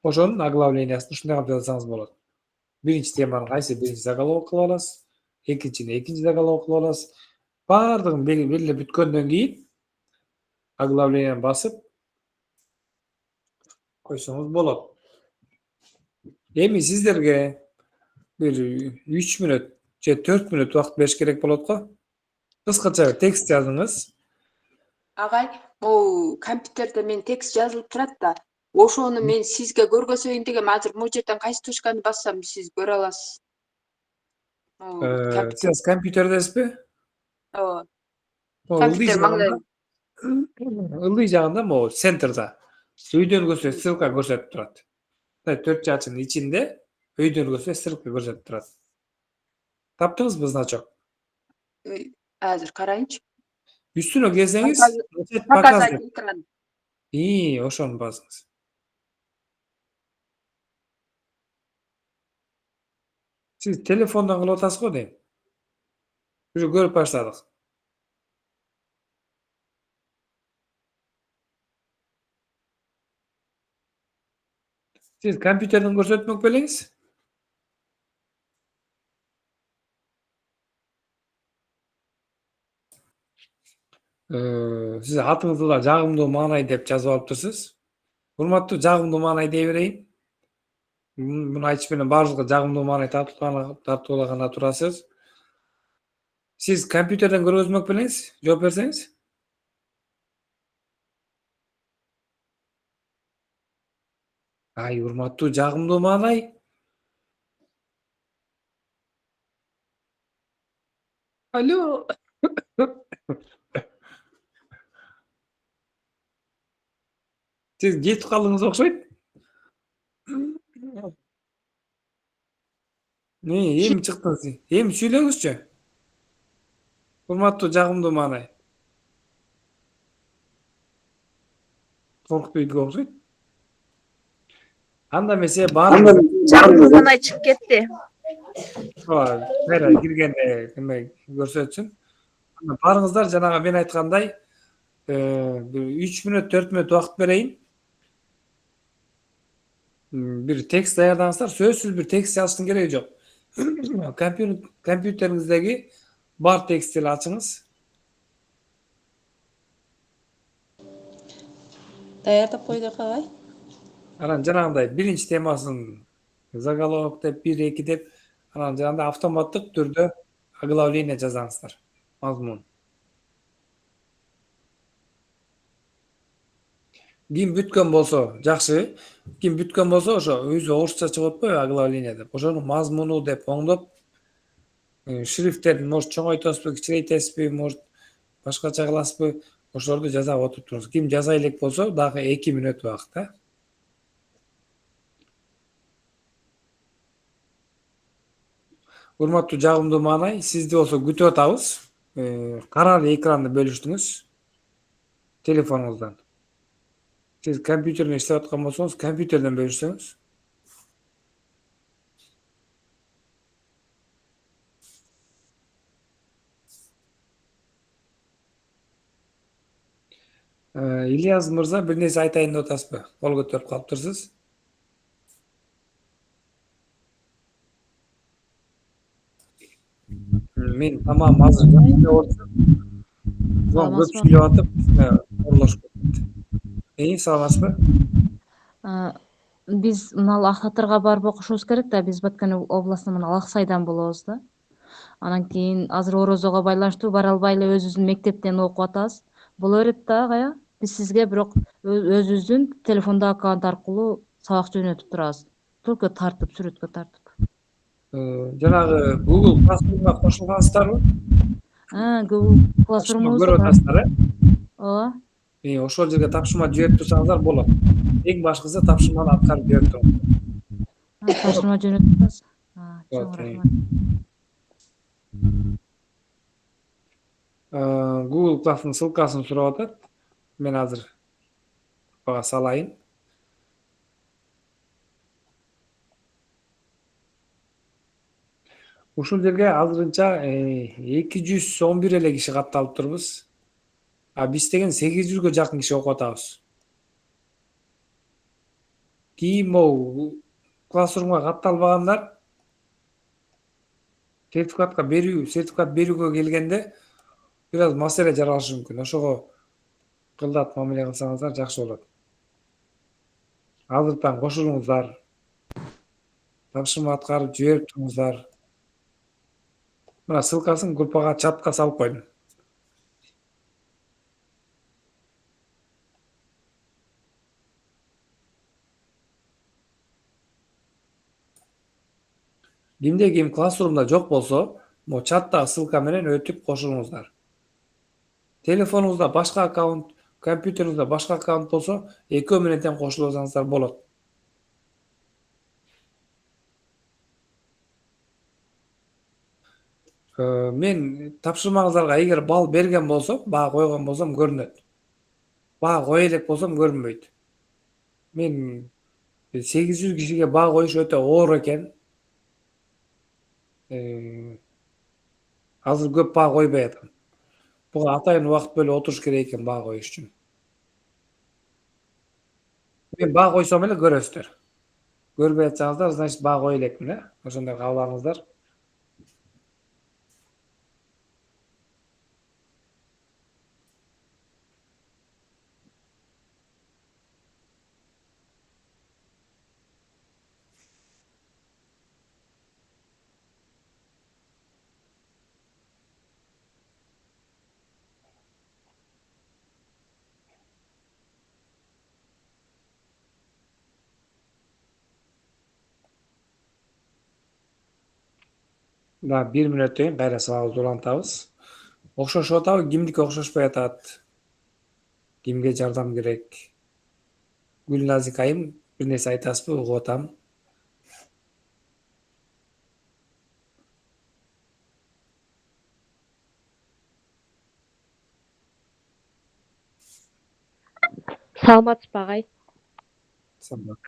Ошонун оглавлениясын ушундай кылып жазсаңыз болот. Биринчи теманы кайсы биринчи заголовок кылып аласыз, экинчини экинчи заголовок кылып аласыз. Баардыгын белгилеп бүткөндөн кийин оглавленияны басып койсоңуз болот. Эми сиздерге бир 3 мүнөт же 4 мүнөт убакыт бериш керек болот го. Кыскача текст жазыңыз. Агай, могу компьютерде мен текст жазылып турат да. Ошону мен сизге көргөзөйүн дегем. Азыр могу жерден кайсы тушканы бассам сиз көрө аласыз. Сиз компьютердесизби? Ооба. Ылдый жагында могу центрда өйдөнгөсү ссылка көрсөтүп турат. 4 жачынын ичинде өйдөнгөсү ссылка көрсөтүп турат. Таптыңызбы значок? Азыр карайынчы. Үстүнө келсеңиз, Показать экран. Ошону басыңыз. Сиз телефондон кылып атасыз го дейм. Уже көрүп баштадык. Сиз компьютерден көрсөтмөк белеңиз? Сиз атыңызды да жагымдуу маанай деп жазып алыптырсыз. Урматтуу, жагымдуу маанай дей берейин. Муну айтыш менен баардыгы жагымдуу маанай тартуулаганда турасыз. Сиз компьютерден көргөзмөк белеңиз? Жооп берсеңиз. Урматтуу, жагымдуу маанай. Алло. Siz кетип калдыңыз окшойт. Эми чыктыңыз. Эми сүйлөңүзчү. Урматтуу жагымдуу маанай. Коркуп үйдүгө окшойт. Анда эмесе баарыңыз Жагымдуу маанай чыгып кетти. Мера киргенде кime көрсөтсүн. Баарыңыздар жанагы мен айткандай 3 мүнөт 4 мүнөт убакыт берейин. Bir tekst даярдаңыздар. Сөзсүз bir tekst жазыштын кереги жок. Компьютериңиздеги бар текстти ачыңыз. Даярдап койдук агай. Анан жанагындай биринчи темасын заголовок деп 1-2 деп анан жанагындай автоматтык түрдө оглавление жазаңыздар. Мазмун. Ким бүткөн болсо жакшы. Ким бүткөн болсо ошо өзү орусча чыгып атпайбы оглавление деп. Ошонун мазмуну деп оңдоп шрифттерин может чоңойтосузбу, кичирейтесизби, может башкача кыласызбы, ошолорду жасап отуруп туруңуз. Ким жаза элек болсо дагы 2 мүнөт убакыт, а? Урматтуу жагымдуу маанай, сизди болсо күтүп атабыз. Каралы экранды бөлүштүңүз телефонуңуздан. Siz kompüterle iштеп аткан болсоңуз, компьютерден бөлүшсөңүз. Ильяз мырза бир нерсе айтайын деп атасызбы? Кол көтөрүп калыптырсыз. Мен тамам азыр көп сүйлөп атып, орлошуп кетти. Саламатсызбы? Биз мына Ак Татырга барып окушубуз керек да, биз Баткен областынан мына Ак Сайдан болобуз да. Анан кийин азыр орозого байланыштуу бара албай эле өзүбүздүн мектептен окуп атабыз. Боло берет да, агая. Биз сизге бирок өзүбүздүн телефондо аккаунт аркылуу сабак жөнөтүп турабыз. Только тартып, сүрөткө тартып. Жанагы Google Classroom'га кошулгансыздарбы? Google Classroom'убузда көрүп атасыздар, ооба. Ошол жерге тапшырма жиберип турсаңыздар болот. Эң башкысы тапшырманы аткарып жиберип туруңуздар. Тапшырма жөнөтүп турабыз. Чоң рахмат. Google Class'ın ссылкасын сурап атат. Мен азыр бага салайын. Ушул жерге азырынча 211 эле киши катталып турбуз. Биз деген 800гө жакын киши окуп атабыз. Кийин могу Classroom'га катталбагандар сертификат берүүгө келгенде бир аз маселе жаралышы мүмкүн. Ошого кылдат мамиле кылсаңыздар жакшы болот. Азыртан кошулуңуздар. Тапшырма аткарып жиберип туруңуздар. Мына ссылкасын группага чатка салып койдум. Кимде ким Classroom'да жок болсо, могу чаттагы ссылка менен өтүп кошулуңуздар. Телефонуңузда башка аккаунт, компьютериңизде башка аккаунт болсо, экөө менен тең кошулуп алсаңыздар болот. Мен тапшырмаңыздарга эгер бал берген болсом, баа койгон болсом көрүнөт. Баа кое элек болсом көрүнбөйт. Мен 800 кишиге баа коюш өтө оор экен. Азыр көп баа койбой атам. Буга атайын убакыт бөлүп отуруш керек экен баа коюш үчүн. Мен баа койсом эле көрөсүздөр. Көрбөй атсаңыздар, значит баа кое элекмин, ошондой кабыл алыңыздар. Да, 1 мүнөттөн кийин кайра сабагыбызды улантабыз. Окшошуп атабы, кимдики окшошпой атат? Кимге жардам керек? Gülnazik ayım bir nesi aytasızbı uğup atam. Саламатсызбы агай?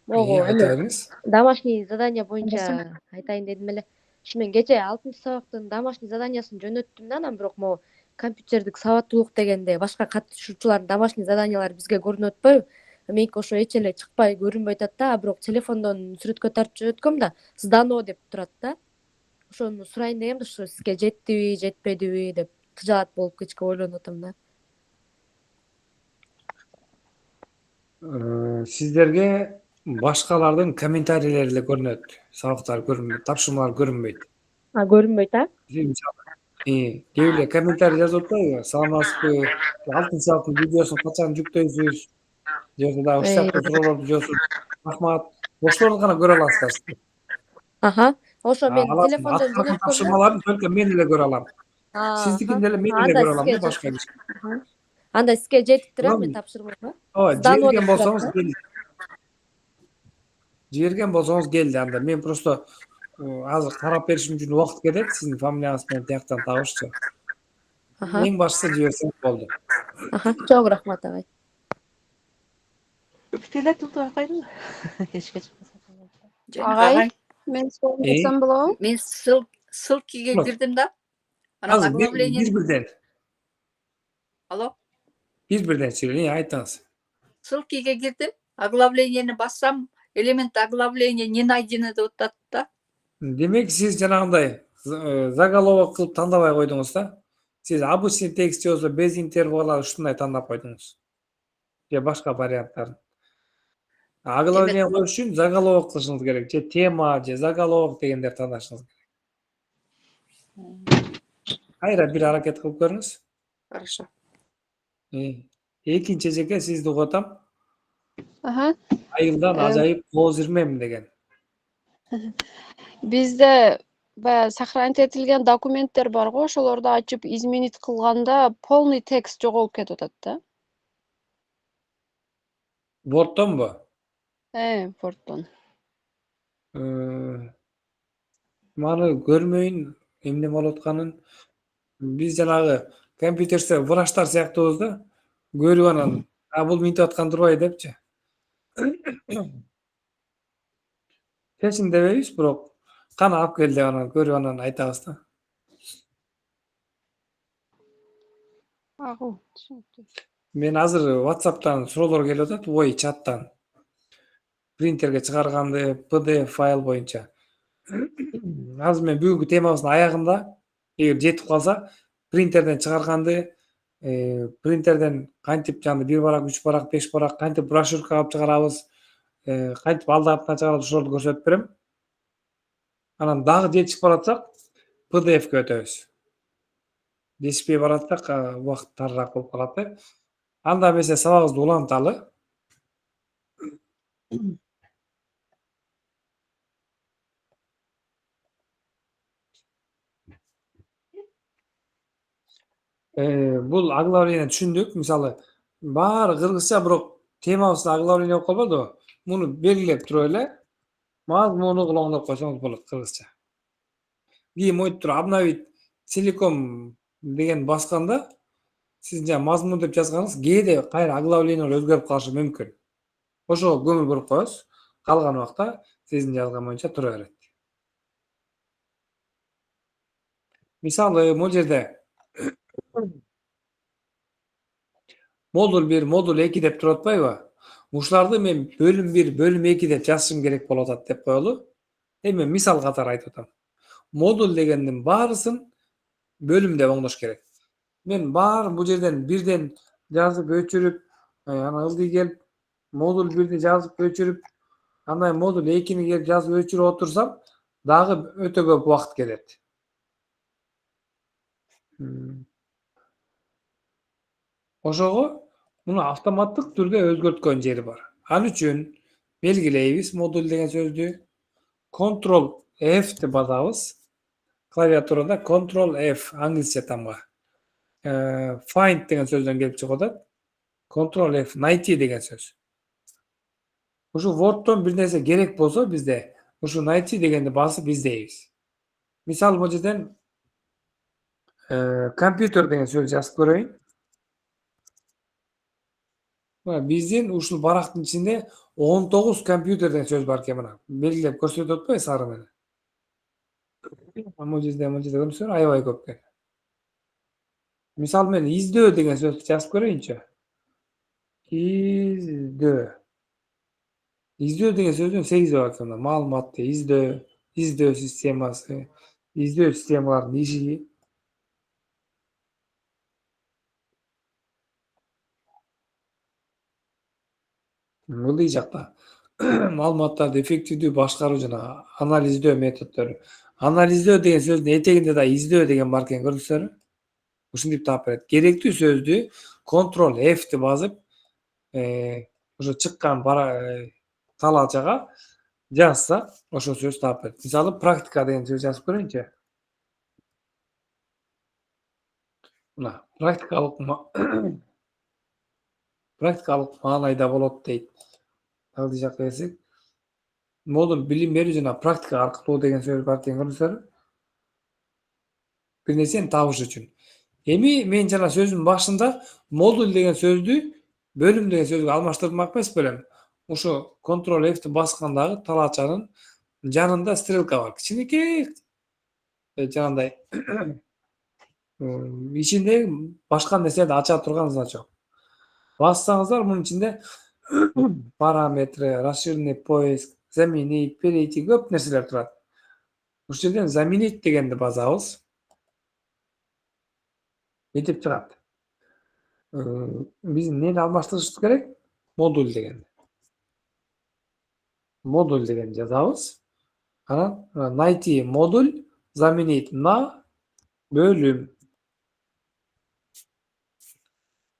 İyi, ayta beriniz. Домашний задание боюнча айтайын дедим эле. Ушу мен кечээ 6 сабактын домашний заданиясын жөнөттүм да, анан бирок могу компьютердик сабаттуулук дегенде башка катышуучулардын домашний заданиялары бизге көрүнүп атпайбы? Меники ошо эч эле чыкпай көрүнбөй атат да, бирок телефондон сүрөткө тартып жөнөткөм да, сдано деп турат да. Ошону сурайын дегем да, ошо сизге жеттиби, жетпедиби деп тыжаат болуп кечке ойлонуп атам да. Sizlerge başkalarının kommentariyleri de görünüyor. Sağlıklar görünmüyor, tavşırmalar görünmüyor. Көрүнбөйт а? Devle komentar yazıp da sağlaması altın saatın videosunu kaçan yükleyiciyiz. Diyorsa da uşakta sorular diyorsun. Rahmat. Boşlarını kana göre alasınız. Аха. Ошо мен телефондон Alasın. жөнөткөм да. Tavşırmalarını только men ile göre alam. Sizdikinde men ile Анда göre alam. сизге Başka bir şey. Анда сизге жетип турат, Tamam. мен тапшырмайм. Жіберген деп болсаңыз турат. келді. Жіберген болсаңыз келді анда. Мен просто азыр қарап беришим үчүн убакыт кетет. Сиздин фамилияңыз менен тияктан табышчу. Эң башкысы жиберсеңиз болду. Аха. Чоң рахмат агай. Агай, мен со'расам болобу? Мен ссылкиге кирдим да. Анан Азыр оглавление. бир-бирден. Алло. Бир-бирден сөйлөйүн, айтыңыз. Ссылкиге кирдим. Оглавлениени бассам, элемент оглавления не найдено деп атат да. Демек сиз жанагындай заголовок кылып тандабай койдуңуз да. Сиз обычный текст же без интервала ушундай тандап койдуңуз. Же башка варианттарын. Оглавление коюш үчүн заголовок кылышыңыз керек. Же тема, же заголовок дегендерди тандашыңыз керек. Кайра бир аракет кылып көрүңүз. Хорошо. Экинчи эжеке сизди угутам. Аха. Айылдан ажайып кооз ирмем деген. Бизде баягы сохранить этилген документтер бар го, ошолорду ачып изменить кылганда полный текст жоголуп кетип атат да. Word'тонбу? Word'тон. Маны көрмөйүн эмне болуп атканын. Биз жанагы компьютерде врачтар сыяктуубуз да. Көрүп анан, бул минтип аткан турбайбы депчи. Чечим дебейбиз, бирок кана алып кел деп анан көрүп анан айтабыз да. Түшүнүктүү. Мен азыр WhatsApp'тан суроолор келип атат, чаттан. Принтерге чыгарганды PDF файл боюнча. Азыр мен бүгүнкү темабыздын аягында, эгер жетип калса, принтерден чыгарганды, принтерден кантип жанагы 1 барак, 3 барак, 5 барак кантип брошюрка алып чыгарабыз, кантип алды артына чыгарабыз, ошолорду көрсөтүп берем. Анан дагы жетишип баратсак, PDF-ке өтөбүз. Жетишпей баратсак, убакыт тарыраак болуп калат. Анда эмесе сабагыбызды уланталы. Бул оглавление түшүндүк. Мисалы, баары кыргызча, бирок темабыз оглавление болуп калбадыбы? Муну белгилеп туруп эле мазмуну кылыңдап койсоңуз болот кыргызча. Кийин мойтуп туруп обновить целиком деген басканда, сиз жана мазмун деп жазганыңыз кээде кайра оглавлениелер өзгөрүп калышы мүмкүн. Ошого көңүл буруп коесуз. Калган убакта сиздин жазган боюнча тура берет. Мисалы, бул жерде модуль 1, модуль 2 деп туруп атпайбы? Ушуларды мен бөлүм 1, бөлүм 2 деп жазышым керек болуп атат деп коелу. Эми мисал катары айтып атам. Модуль дегендин баарысын бөлүм деп оңдош керек. Мен баарын бул жерден бирден жазып өчүрүп, анан ылдый келип, модуль 1-ди жазып өчүрүп, андан модуль 2-ни келип жазып өчүрүп отурсам, дагы өтө көп убакыт кетет. Ошого муну автоматтык түрдө өзгөрткөн жери бар. Ал үчүн белгилейбиз модуль деген сөздү. Ctrl F деп басабыз. Клавиатурада Ctrl F англисче тамга. Find деген сөздөн келип чыгып атат. Ctrl F найти деген сөз. Uшу Word'ton bir nerse gerek bolsa bizde uшу найти дегенди басып издейбиz. Мисалы бул жерден компьютер деген сөз жазып көрөйүн. Биздин ушул барактын ичинде 19 компьютер деген сөз бар экен мына. Белгилеп көрсөтүп атпайбы сары менен. Бул жерде көрүнүшөр аябай көп экен. Мисалы мен издөө деген сөздү жазып көрөйүнчү. Издөө. Издөө деген сөздүн 8 бар экен. Маалыматты издөө системасы, издөө системаларынын иши. Мындай жакта маалыматтарды эффективдүү башкаруу жана анализдөө методдору. Анализдөө деген сөздүн этегинде да издөө деген бар экен, көрдүңүзбү? Ушинтип таап берет. Керектүү сөздү Ctrl F'ти басып, ошо чыккан талаачага жазса, ошол сөз таап берет. Мисалы, практика деген сөз жазып көрөйүнчү. Мына практикалык маанайда болот дейт. Алдый жакка келсек, модуль билим берүү жана практика аркылуу деген сөз бар экен, көрдүңүзбү? Бир нерсени табыш үчүн. Эми мен жана сөздүн башында модуль деген сөздү бөлүм деген сөзгө алмаштырмак эмес белем. Ошо Ctrl F'ти баскандагы талаачанын жанында стрелка бар. Кичинекей жанагындай ичинде башка нерселерди ача турган значок. Бассаңыздар мунун ичинде параметры, расширенный поиск, заменить, перейти көп нерселер турат. Ушул жерден заменить дегенди басабыз. Этип чыгат. Биз эмнени алмаштырышыбыз керек? Модуль деген. Модуль деген жазабыз. Анан найти модуль, заменить на бөлүм.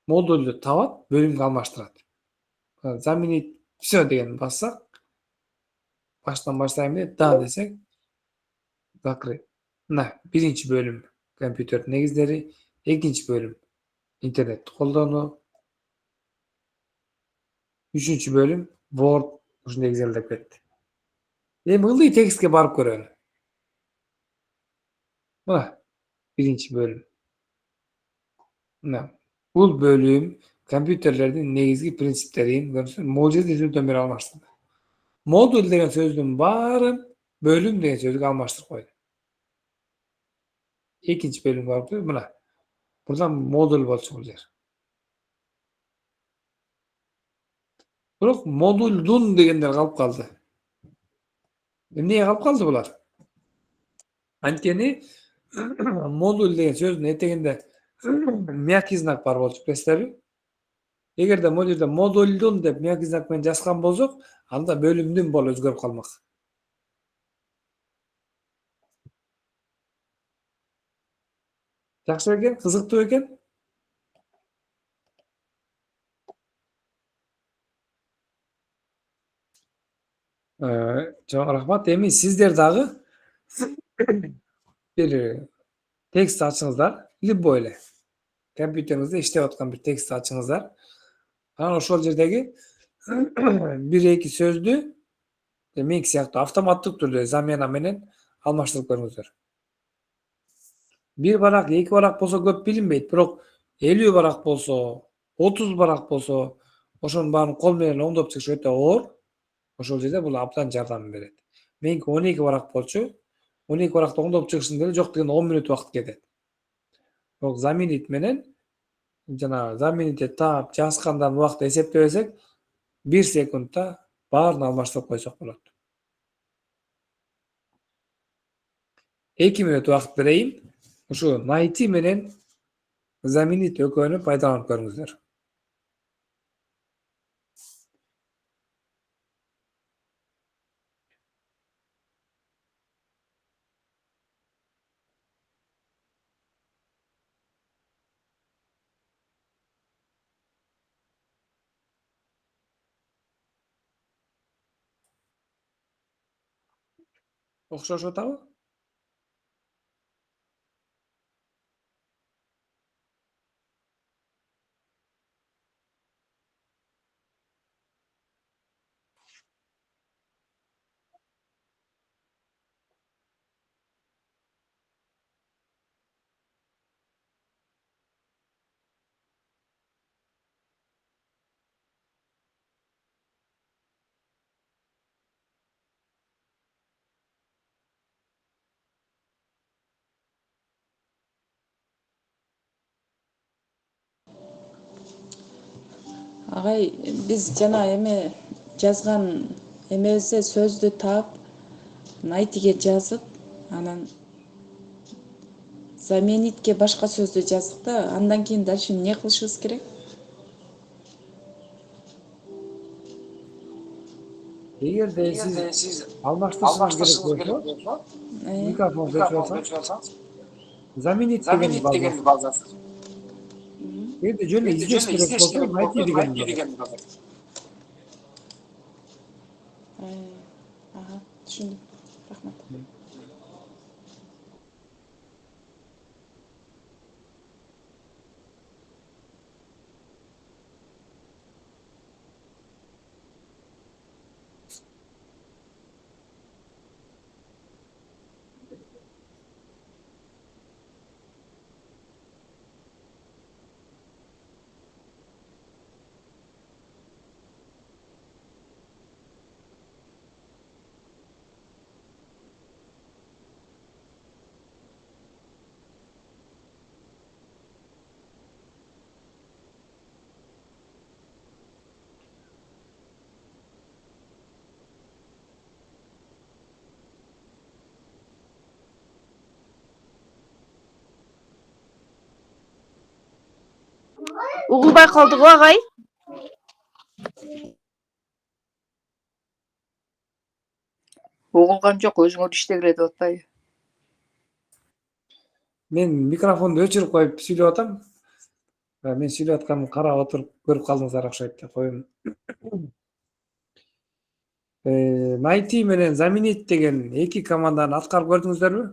Модулду табат, бөлүмгө алмаштырат. Заменить все деген бассак, баштан баштайм деп да десек, закрыть. Мына биринчи бөлүм компьютердин негиздери, экинчи бөлүм интернетти колдонуу, үчүнчү бөлүм Word ушундай негизделип кетти. Эми ылдый текстке барып көрөлү. Мына биринчи бөлүм. Мына бул бөлүм компьютерлердин негизги принциптерин могул жерде сөздөр бере алмаштырды. Модуль деген сөздүн баарын бөлүм деген сөзгө алмаштырып койду. Экинчи бөлүмгө барып мына бурдан модуль болчу бул жер. Бирок модульдун дегендер калып калды. Эмнеге калып калды булар? Анткени модуль деген сөздүн этегинде мягкий знак бар болчу, билесиздерби? Эгерде могул жерде модульдун деп мягкий знак менен жазган болсок, анда бөлүмдүн болуп өзгөрүп калмак. Жакшы экен, кызыктуу экен. Чоң рахмат. Эми сиздер дагы бир текст ачыңыздар, любой эле. Компьютериңизде иштеп аткан бир текст ачыңыздар. Анан ошол жердеги бир эки сөздү меники сыяктуу автоматтык түрдө замена менен алмаштырып көрүңүздөр. Бир барак, эки барак болсо көп билинбейт, бирок 50 барак болсо, 30 барак болсо, ошонун баарын кол менен оңдоп чыгыш өтө оор. Ошол жерде бул абдан жардам берет. Меники 12 барак болчу. 12 баракты оңдоп чыгышын деле жок дегенде 10 мүнөт убакыт кетет. Бирок заменить менен жана заменить таап жазгандан убакытты эсептебесек, 1 секундта баарын алмаштырып койсок болот. 2 мүнөт убакыт берейин. Ушу найти менен заменить экөөнү пайдаланып көрүңүздөр. Окшошуп атабы? Агай, биз жана эме жазган эмебизде сөздү таап, найтиге жазып, анан заменитке башка сөздү жаздык да, андан кийин дальше эмне кылышыбыз керек? Эгерде сиз алмаштырышыңыз керек болсо, микрофонду өчүрүп алсаңыз, заменить дегенди басасыз. Эгерде жөн эле издеш керек болсо, найти дегенди басасыз. Ага, түшүндүм. Рахмат. Угулбай калдык го агай. Угулган жок, өзүңөр иштегиле деп атпайбы? Мен микрофонду өчүрүп коюп сүйлөп атам. Мен сүйлөп атканымды карап отуруп көрүп калдыңыздар окшойт деп коеюн. Найти менен заменить деген эки команданы аткарып көрдүңүздөрбү?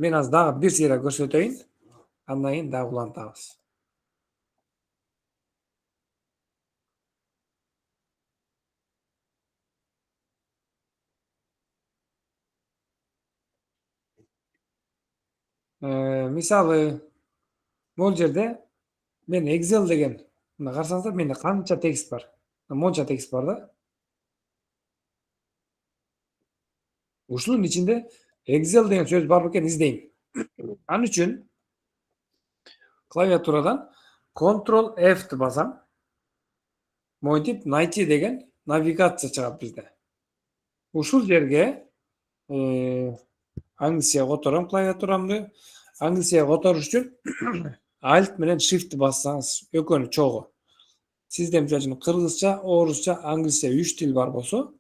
Мен азыр дагы бир сыйра көрсөтөйүн. Андан кийин дагы улантабыз. Мисалы, могул жерде мен Excel деген, мына карасаңыздар, менде канча текст бар? Монча текст бар да. Ушунун ичинде Excel деген сөз бар бекен издейм. Ал үчүн клавиатурадан Ctrl F'ти басам. Монтип найти деген навигация чыгат бизде. Ушул жерге англисияга котором клавиатурамды. Англисияга которуш үчүн Alt менен Shift бассаңыз экөөнү чогуу. Сизде мисалы үчүн кыргызча, орусча, англисча 3 тил бар болсо,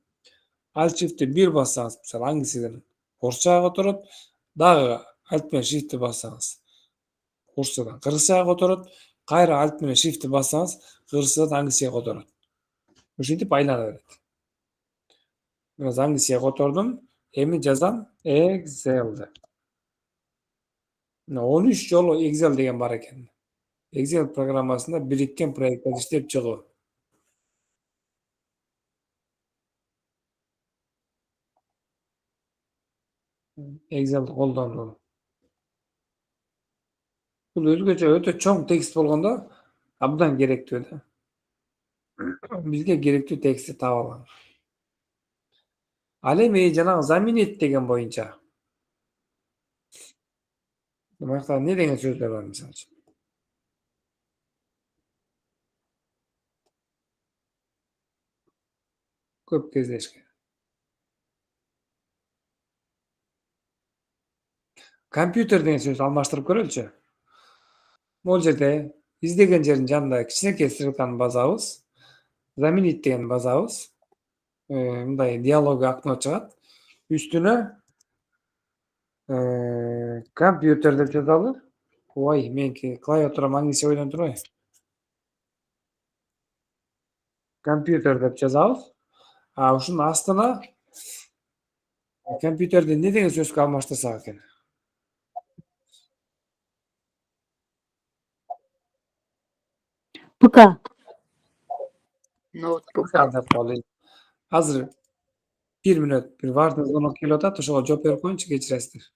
Alt Shift'ти 1 бассаңыз, мисалы англисиядан орусчага которот, дагы Alt менен Shift'ти бассаңыз, орусчадан кыргызчага которот, кайра Alt менен Shift'ти бассаңыз, кыргызчадан англисияга которот. Ушинтип айлана берет. Мен азыр англисияга котордум, эми жазам Excel деп. 13 жолу Excel деген бар экен. Excel программасында бириккен проекттер иштеп чыгуу. Excel'ди колдонуу. Бул өзгөчө өтө чоң текст болгондо абдан керектүү да. Бизге керектүү текстти таап алган. Ал эми жанагы заменить деген боюнча. Башка эмне деген сөздөр бар мисалы үчүн? Көп кездешкен. Компьютер деген сөздү алмаштырып көрөлүчү. Могул жерде издеген жердин жанында кичинекей стрелканы басабыз. Заменить дегенди басабыз. Мындай диалог окно чыгат. Үстүнө компьютер деп жазалы. Ой, меники клавиатурам англисче ойдон турбайбы? Компьютер деп жазабыз. Ушунун астына компьютерди эмне деген сөзгө алмаштырсак экен? ПК. Ноутбук. Деп коелу. Азыр 1 мүнөт бир важный звонок келип атат, ошого жооп берип коеюнчу, кечиресиздер.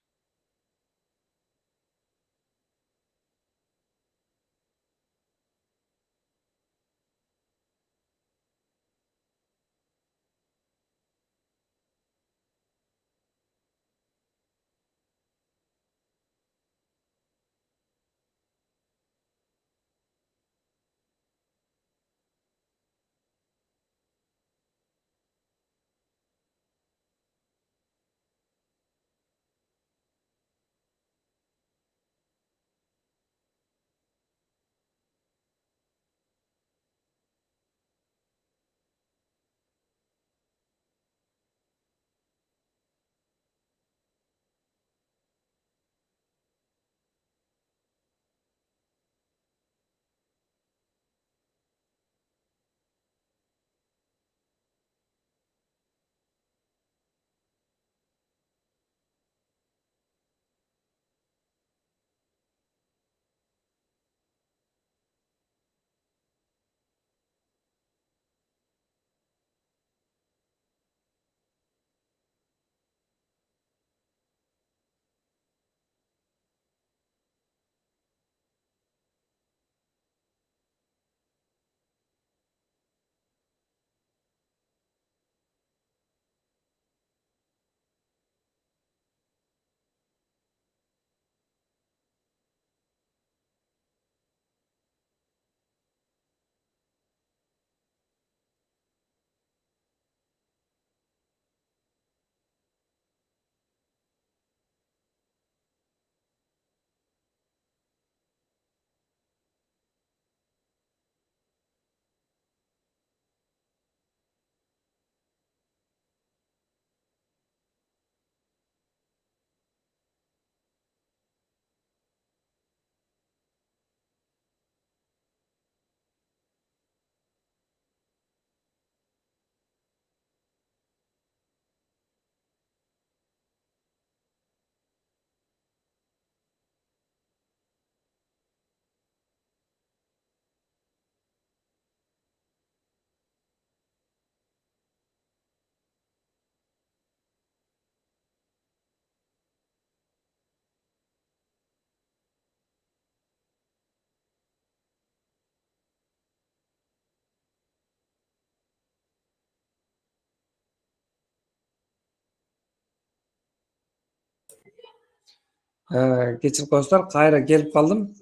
Кечирип коесуздар, кайра келип калдым.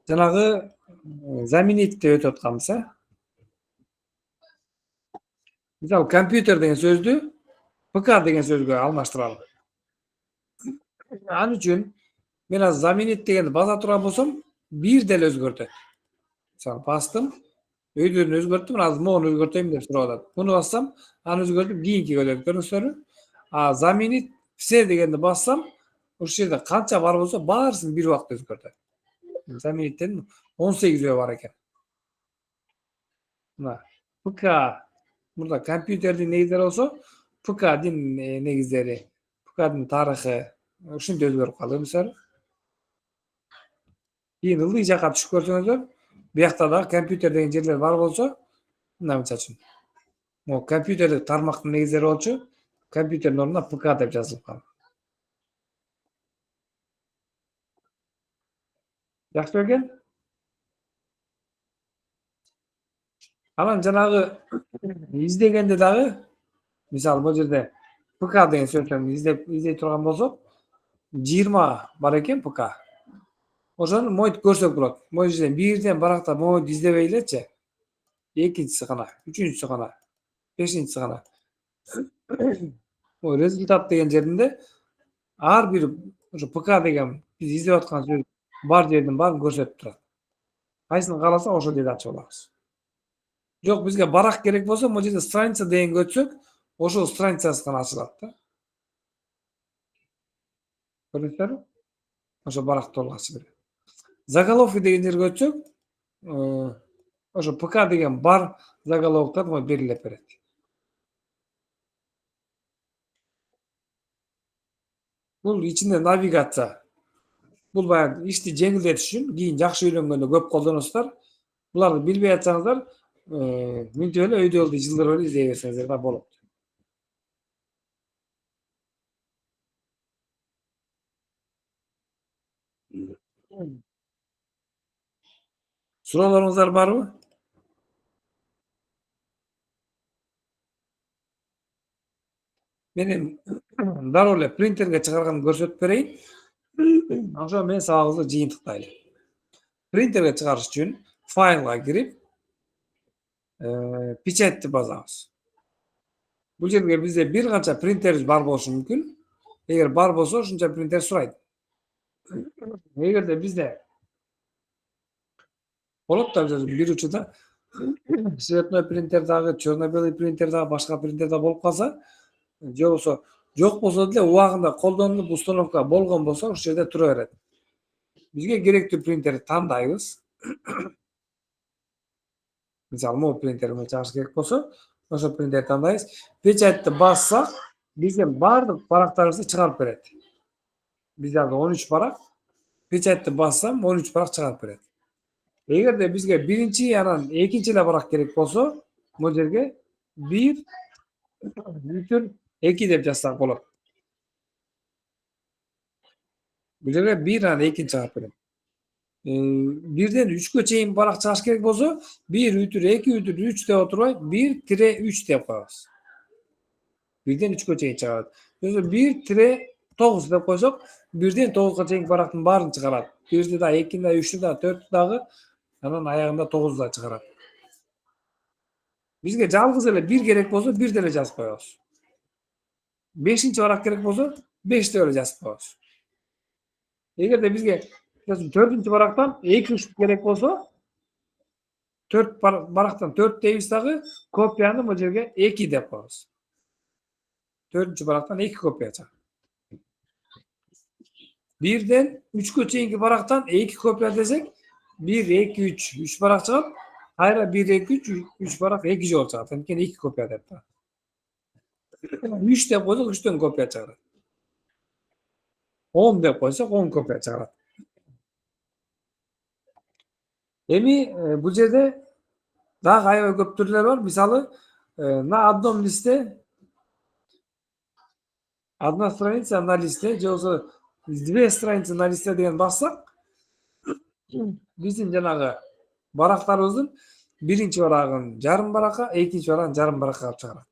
Жанагы заменить деп өтүп атканбыз, Мисалы компьютер деген сөздү ПК деген сөзгө алмаштыралы. Ал үчүн мен азыр заменить дегенди баса турган болсом, бир деле өзгөртөт. Мисалы бастым, өйдөрүн өзгөрттүм, азыр могуну өзгөртөйм деп сурап атат. Муну бассам, аны өзгөртүп кийинкиге өтөт, көрдүңүздөрбү? А заменить все дегенди бассам, ушул жерде канча бар болсо, баарысын бир убакта өзгөртөт. Замениттен 18 бар экен. Мына ПК burada компьютердин негиздери болсо, ПКдин негиздери, ПКдин тарыхы ушинтип өзгөрүп калды, мисалы. Кийин ылдый жакка түшүп көрсөңүздөр, биякта дагы компьютер деген жерлер бар болсо, мына мисалы үчүн. Могу компьютердик тармактын негиздери болчу, компьютердин ордуна ПК деп жазылып калды. Жакшы экен? Анан жанагы издегенде дагы, мисалы бул жерде ПК деген сөздөн издей турган болсок, 20 бар экен ПК. Ошону мойтуп көрсөк болот. Могу жерден бирден баракта мойтуп издебей элечи. Экинчиси гана, үчүнчүсү гана, бешинчиси гана. О результат деген жеринде ар бир ошо ПК деген биз издеп аткан сөз бар жердин баарын көрсөтүп турат. Кайсысын кааласак ошол жерди ачып алабыз. Жок, бизге барак керек болсо, могу жерде страница дегенге өтсөк, ошол страницасы гана ачылат да. Көрдүңүздөрбү? Ошо барак толук ачып берет. Заголовки деген жерге өтсөк, ошо ПК деген бар заголовоктор белгилеп берет. Бул ичинде навигация. Бул баягы ишти жеңилдетиш үчүн кийин жакшы үйлөнгөндө көп колдоносуздар. Буларды билбей атсаңыздар, мүнтүп эле өйдө жылдыр эле издей берсеңиздер да болот. Суроолоруңуздар барбы? Мен дароо эле принтерге чыгарганды көрсөтүп берейин. Ошо менен сабагыбызды жыйынтыктайлы. Принтерге чыгарыш үчүн файлга кирип, печатьти басабыз. Бул жерге бизде бир канча принтерибиз бар болушу мүмкүн. Эгер бар болсо, ушунча принтер сурайт. Эгерде бизде болот да бир учурда цветной принтер дагы, черно-белый принтер дагы, башка принтер дагы болуп калса, же болбосо жок болсо деле убагында колдонулуп установка болгон болсо, ушул жерде тура берет. Бизге керектүү принтерди тандайбыз. Мисалы, могу принтерди чыгарыш керек болсо, ошол принтерди тандайбыз. Печатьти бассак, биздин баардык барактарыбызды чыгарып берет. Бизде 13 барак. Печатьти бассам, 13 барак чыгарып берет. Эгерде бизге биринчи, анан экинчи эле барак керек болсо, бул жерге 1 бүтүн 2 деп жазсак болот. Бул жерге 1 анан 2 чыгарып берет. 1ден 3кө чейин барак чыгаш керек болсо, 1 бүтүн 2 бүтүн 3 деп отурбай, 1-3 деп коебуз. 1ден 3кө чейин чыгарат. Өзү 1-9 деп койсок, 1ден 9га чейин барактын баарын чыгарат. 1ди да, 2-ди да, 3-ди да, 4-ди дагы, анан аягында 9 да чыгарат. Бизге жалгыз эле 1 керек болсо, 1 деле жазып коебуз. 5-чи барак керек болсо, 5 деп эле жазып коебуз. Эгерде бизге 4-чи барактан 2 керек болсо, 4 барактан 4 дейбиз дагы, копияны бул жерге 2 деп коебуз. 4-чи барактан 2 копия чыгат. 1ден 3кө чейинки барактан 2 копия десек, 1, 2, 3 барак чыгат. Кайра 1, 2, 3 барак 2 жолу чыгат. Анткени 2 копия деп та. 3 деп койсок, 3төн копия чыгарат. 10 деп койсок, 10 копия чыгарат. Эми бул жерде дагы аябай көп түрлөр бар. Мисалы, на одном листе, одна страница на листе, же болбосо 2 страницы на листе деген бассак, биздин жанагы барактарыбыздын биринчи барагын жарым баракка, экинчи барагын жарым баракка алып чыгарат.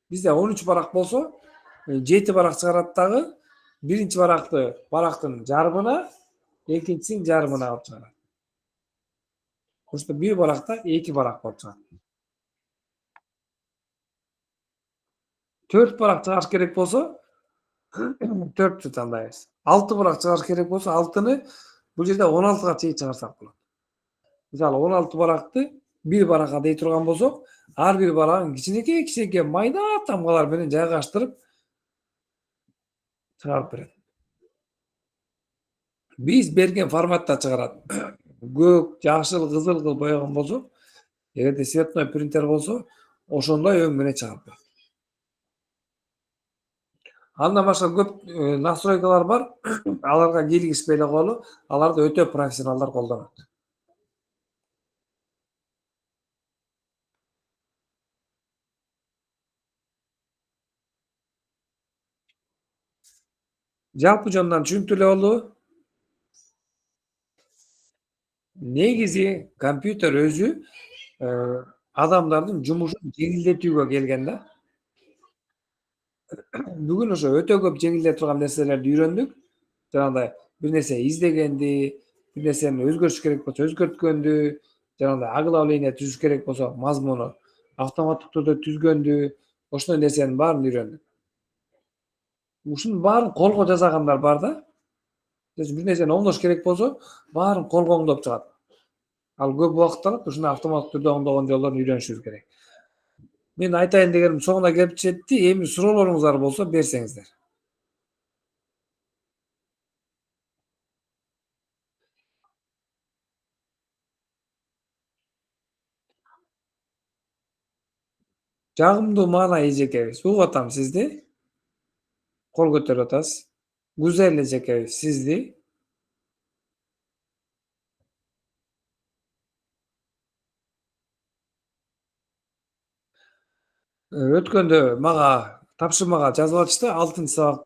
Бизде 13 барак болсо, 7 барак чыгарат дагы, Birinci barактын жарымына, экинчисinin жарымына алып чыгарат. Ошто bir баракта 2 барак болуп чыгат. 4 барак чыгарыш керек болсо 4'tü тандайбыз. 6 барак чыгарыш керек болсо 6'ны бул жерде 16га чейин чыгарсак болот. Мисалы 16 баракты 1 баракка дей турган болсок, ар бир барагын кичинекей майда тамгалар менен жайгаштырып чыгарып берет. Биз берген форматта чыгарат. Көк, жашыл, кызыл кылып боёгон болсок, эгерде цветной принтер болсо, ошондой өң менен чыгарып берет. Андан башка көп настройкалар бар. Аларга кийлигишпей эле коелу. Аларды өтө профессионалдар колдонот. Жалпы жонунан түшүнүктүү эле болду. Негизи компьютер өзү адамдардын жумушун жеңилдетүүгө келген да. Бүгүн ошо өтө көп жеңилдете турган нерселерди үйрөндүк. Жанагындай бир нерсе издегенди, бир нерсени өзгөртүш керек болсо өзгөрткөндү, жанагындай оглавление түзүш керек болсо мазмуну автоматтык түрдө түзгөндү, ошондой нерсенин баарын үйрөндүк. Ушунун баарын колго жасагандар бар да. Бир нерсени оңдош керек болсо, баарын колго оңдоп чыгат. Ал көп убакыт алат, ушуну автоматтык түрдө оңдогон жолдорун үйрөнүшүбүз керек. Мен айтайын дегеним соңуна келип жетти. Эми суроолоруңуздар болсо берсеңиздер. Жагымдуу маана эжекебиз. Угуп атам сизди. Кол көтөрүп атасыз. Гүзел эжекебиз сизди. Өткөндө мага тапшырмага жазып атышты. 6-нчы сабак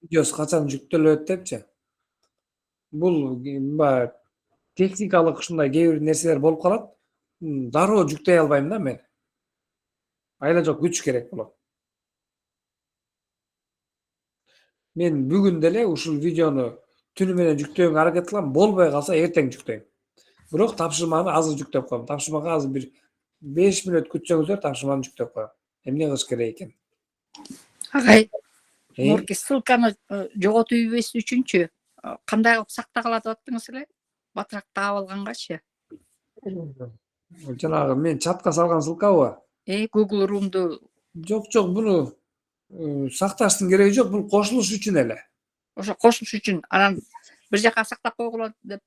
видеосу качан жүктөлөт депчи. Бул баягы техникалык ушундай кээ бир нерселер болуп калат. Дароо жүктөй албайм да мен. Айла жок күч керек болот. Мен бүгүн деле ушул видеону түнү менен жүктөөгө аракет кылам. Болбой калса эртең жүктөйм. Бирок тапшырманы азыр жүктөп коем. Тапшырмага азыр бир 5 мүнөт күтсөңүздөр тапшырманы жүктөп коем. Эмне кылыш керек экен? Агай, мурки ссылканы жоготуп ийбес үчүнчү кандай кылып сактагыла деп аттыңыз эле? Батыраак таап алгангачы. Жанагы мен чатка салган ссылкабы? Google Room'ду Жок, буну сакташтын кереги жок. Бул кошулуш үчүн эле. ошо кошулуш үчүн анан бир жака сактап койгула деп.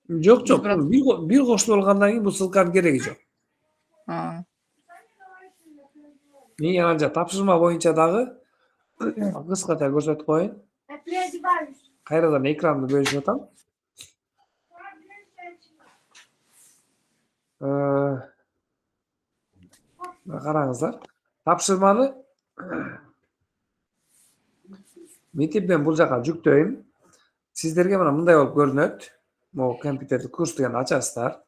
Жок, бир кошулуп алгандан кийин бул ссылканын кереги жок. Мен анан тапшырма боюнча дагы кыскача көрсөтүп коеюн. Кайрадан экранды бөлүшүп атам. Караңыздар. Тапшырманы мынтип мен бул жака жүктөйм. Сиздерге мына мындай болуп көрүнөт. Могу компьютерди курс деген ачасыздар.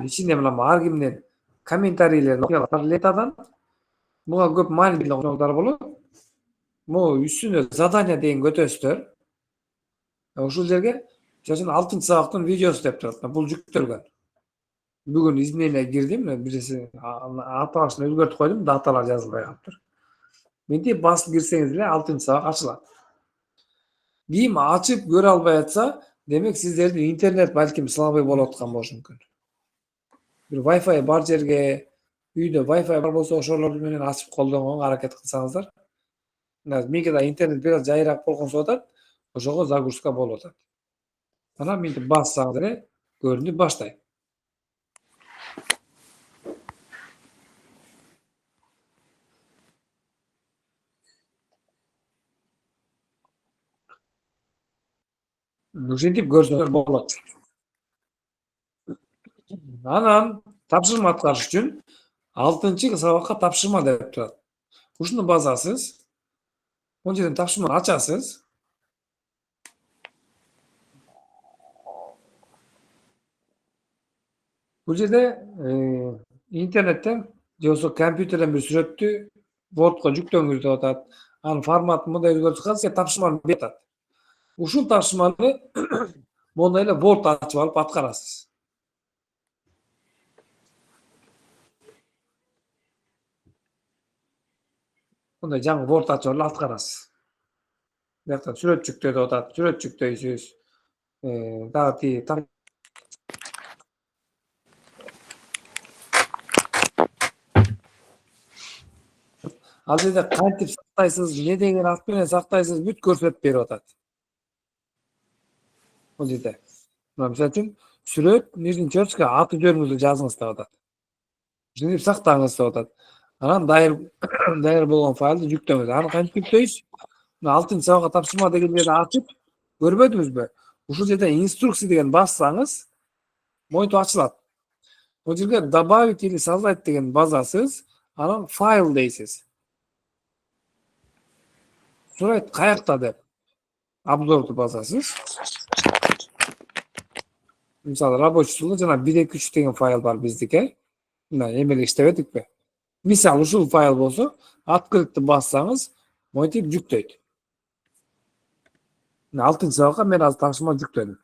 Ичинде мына ар кимдин комментарийлерин окуялар лентадан. Буга көп маанилүү окуялар болот. Могу үстүнө задание деген көтөсүздөр. Ушул жерге жашын 6-нчы сабактын видеосу деп турат. Бул жүктөлгөн. Бүгүн изменение кирдим, бирisi аталышын өзгөртүп койдум, даталар жазылбай калыптыр. Мынтип басып кирсеңиз эле 6-нчы сабак ачылат. Ким ачып көрө албай атса, демек сиздердин интернет балким слабый болуп аткан болушу мүмкүн. Бир Wi-Fi бар жерге, үйдө Wi-Fi бар болсо ошолор менен ачып колдонгонго аракет кылсаңыздар. Мекеде интернет бир аз жайыраак болгонсо атат, ошого загрузка болуп атат. Анан мынтип бассаңыз эле көрүнүп баштайт. Ушинтип көрсөңөр болот. Анан тапшырма аткарыш үчүн 6-нчы сабакка тапшырма деп турат. Ушуну басасыз. Ол жерден тапшырманы ачасыз. Бул жерде интернеттен же болбосо компьютерден бир сүрөттү Word'го жүктөңүз деп атат. Анын форматын мындай өзгөртүп калса, сен тапшырманы берип атат. Ушул тапшырманы моундай эле Word ачып алып аткарасыз. Мындай жаңы Word ачып алып аткарасыз. Бuyakta сүрөт жүктө деп атат. Сүрөт жүктөйсүз. Дагы тиги ал жерде кантип сактайсыз, эмне деген ат менен сактайсыз, бүт көрсөтүп берип атат. Бул жерде. Мына мисалы үчүн сүрөт нижнечерчка аты жөнүңүздү жазыңыз деп атат. Ушинтип сактаңыз деп атат. Анан дайыр болгон файлды жүктөңүз. Аны кантип жүктөйсүз? Мына 6-сабакка тапшырма деген жерди ачып көрбөдүңүзбү? Ушул жерде инструкция деген бассаңыз, монитор ачылат. Бул жерге добавить или создать деген базасыз, анан файл дейсиз. Сурайт каякта деп обзорду басасыз. Мисалы рабочий столдо жана 1.2.3 деген файл бар биздики. Мына эмеле иштебедикпи? Мисалы ушул файл болсо, открытты бассаңыз, монитор жүктөйт. 6-сабакка мен азыр тапшырма жүктөдүм.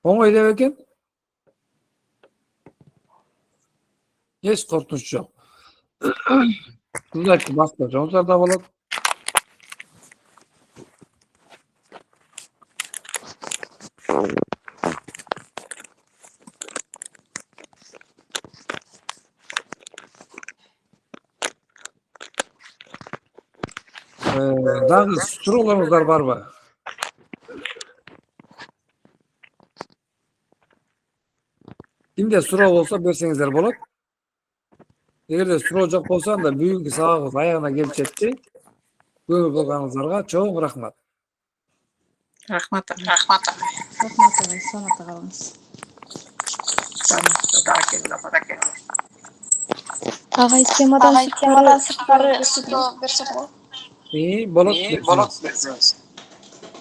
Оңой деп экен? Эч коркунуч жок. Создать басып көрсөңүздөр да болот. Дагы суроолоруңуздар барбы? Кимде суроо болсо берсеңиздер болот. Эгерде суроо жок болсо, анда бүгүнкү сабагыбыз аягына келип жетти. Көңүл бурганыңыздарга чоң рахмат. Рахмат. Рахмат агай, саламатта калыңыз. Агай темадан сырткары Суроо берсе болот. Болот.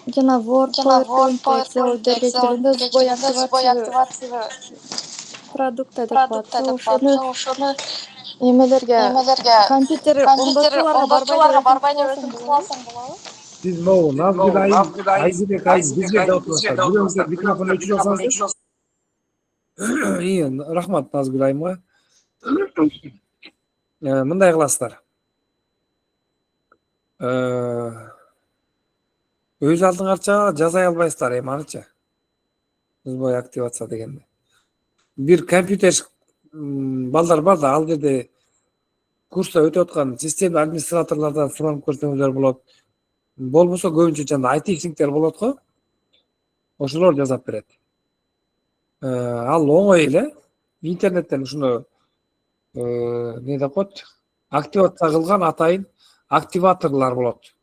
жана Word, PowerPoint, Excel сбой активации продукта деп коет. Ошону эмелерге компьютер оңдотууларга барбай эле өзүң кыласың болобу? Siz могу Назгүл Айзыбек бизге деп атасыздар. Бирөөңүздөр микрофон өчүрүп алсаңыздар. Рахмат Назгүл айымга. Мындай кыласыздар. Өз алдыңарча жазай албайсыздар эманычы. Сбой активация дегенде. Бир компьютер балдар бар да, ал жерде курста өтүп аткан система администраторлордон суранып көрсөңүздөр болот. Болбосо көбүнчө жана айтишниктер болот го. Ошолор жазап берет. Ал оңой эле интернеттен ушуну эмне деп коет? Активация кылган атайын активаторлор болот.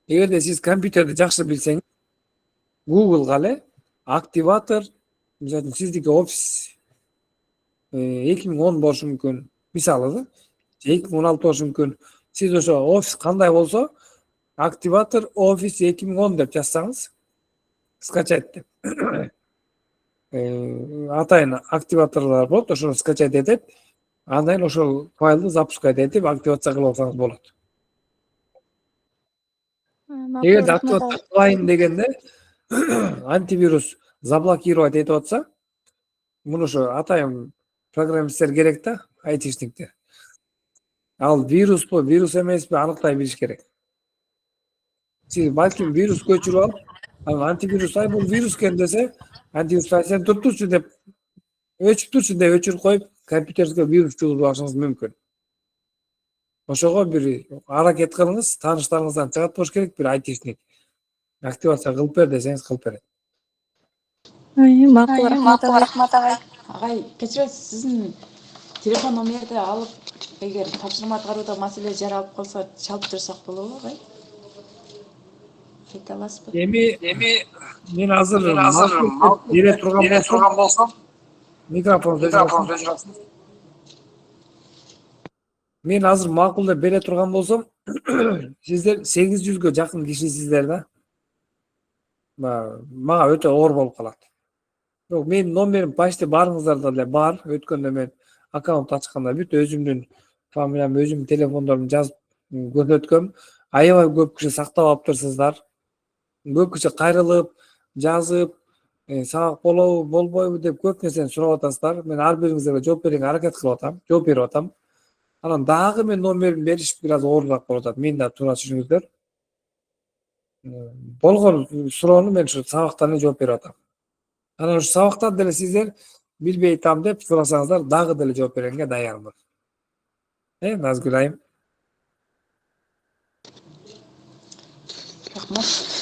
Эгерде сиз компьютерди жакшы билсеңиз, Google'га эле активатор, мисалы сиздики офис 2010 болушу мүмкүн. Мисалы да 2016 болушу мүмкүн. Сиз ошо офис кандай болсо, активатор офис 2010 деп жазсаңыз, скачать деп. Атайын активаторлор болот, ошону скачать этип, андан ошол файлды запускать этип активация кылып алсаңыз болот. Эгерде активация кылайын дегенде антивирус заблокировать этип атса, муну ошо атайын программисттер керек да, айтишниктер. Ал вируспу, вирус эмеспи аныктай билиш керек. Сиз балким вирус көчүрүп алып, антивирус бул вирус экен десе, антивирус сен туруп деп өчүп турчу деп өчүрүп коюп, компьютерге вирус чыгып алышыңыз мүмкүн. Ошого бир аракет кылыңыз, тааныштарыңыздан чыгат болуш керек бир айтишник. Активация кылып бер десеңиз кылып берет. Макул, рахмат агай. Агай, кечиресиз, сиздин телефон номерди алып, эгер тапшырма аткарууда маселе жаралып калса, чалып турсак болобу агай? Айта аласызбы? Эми мен азыр бере турган болсом, микрофон өчүрөсүң. Мен азыр макул деп бере турган болсом, сиздер 800гө жакын кишисиздер да. Мага өтө оор болуп калат. Бирок менин номерим почти баарыңыздарда эле бар. Өткөндө мен аккаунт ачканда бүт өзүмдүн фамилиямды, өзүмдүн телефондорумду жазып көрсөткөм. Аябай көп киши сактап алыптырсыздар. Көп киши кайрылып, жазып, сабак болобу, болбойбу деп көп нерсени сурап атасыздар. Мен ар бириңиздерге жооп берүүгө аракет кылып атам, жооп берип атам. Анан дагы мен номерин бериш бир аз оорураак болуп атат. Мени да туура түшүнүңүздөр. Болгон суроону мен ушу сабактан эле жооп берип атам. Анан ушу сабактан деле сиздер билбей атам деп сурасаңыздар, дагы деле жооп бергенге даярмын. Назгүл айым. Рахмат.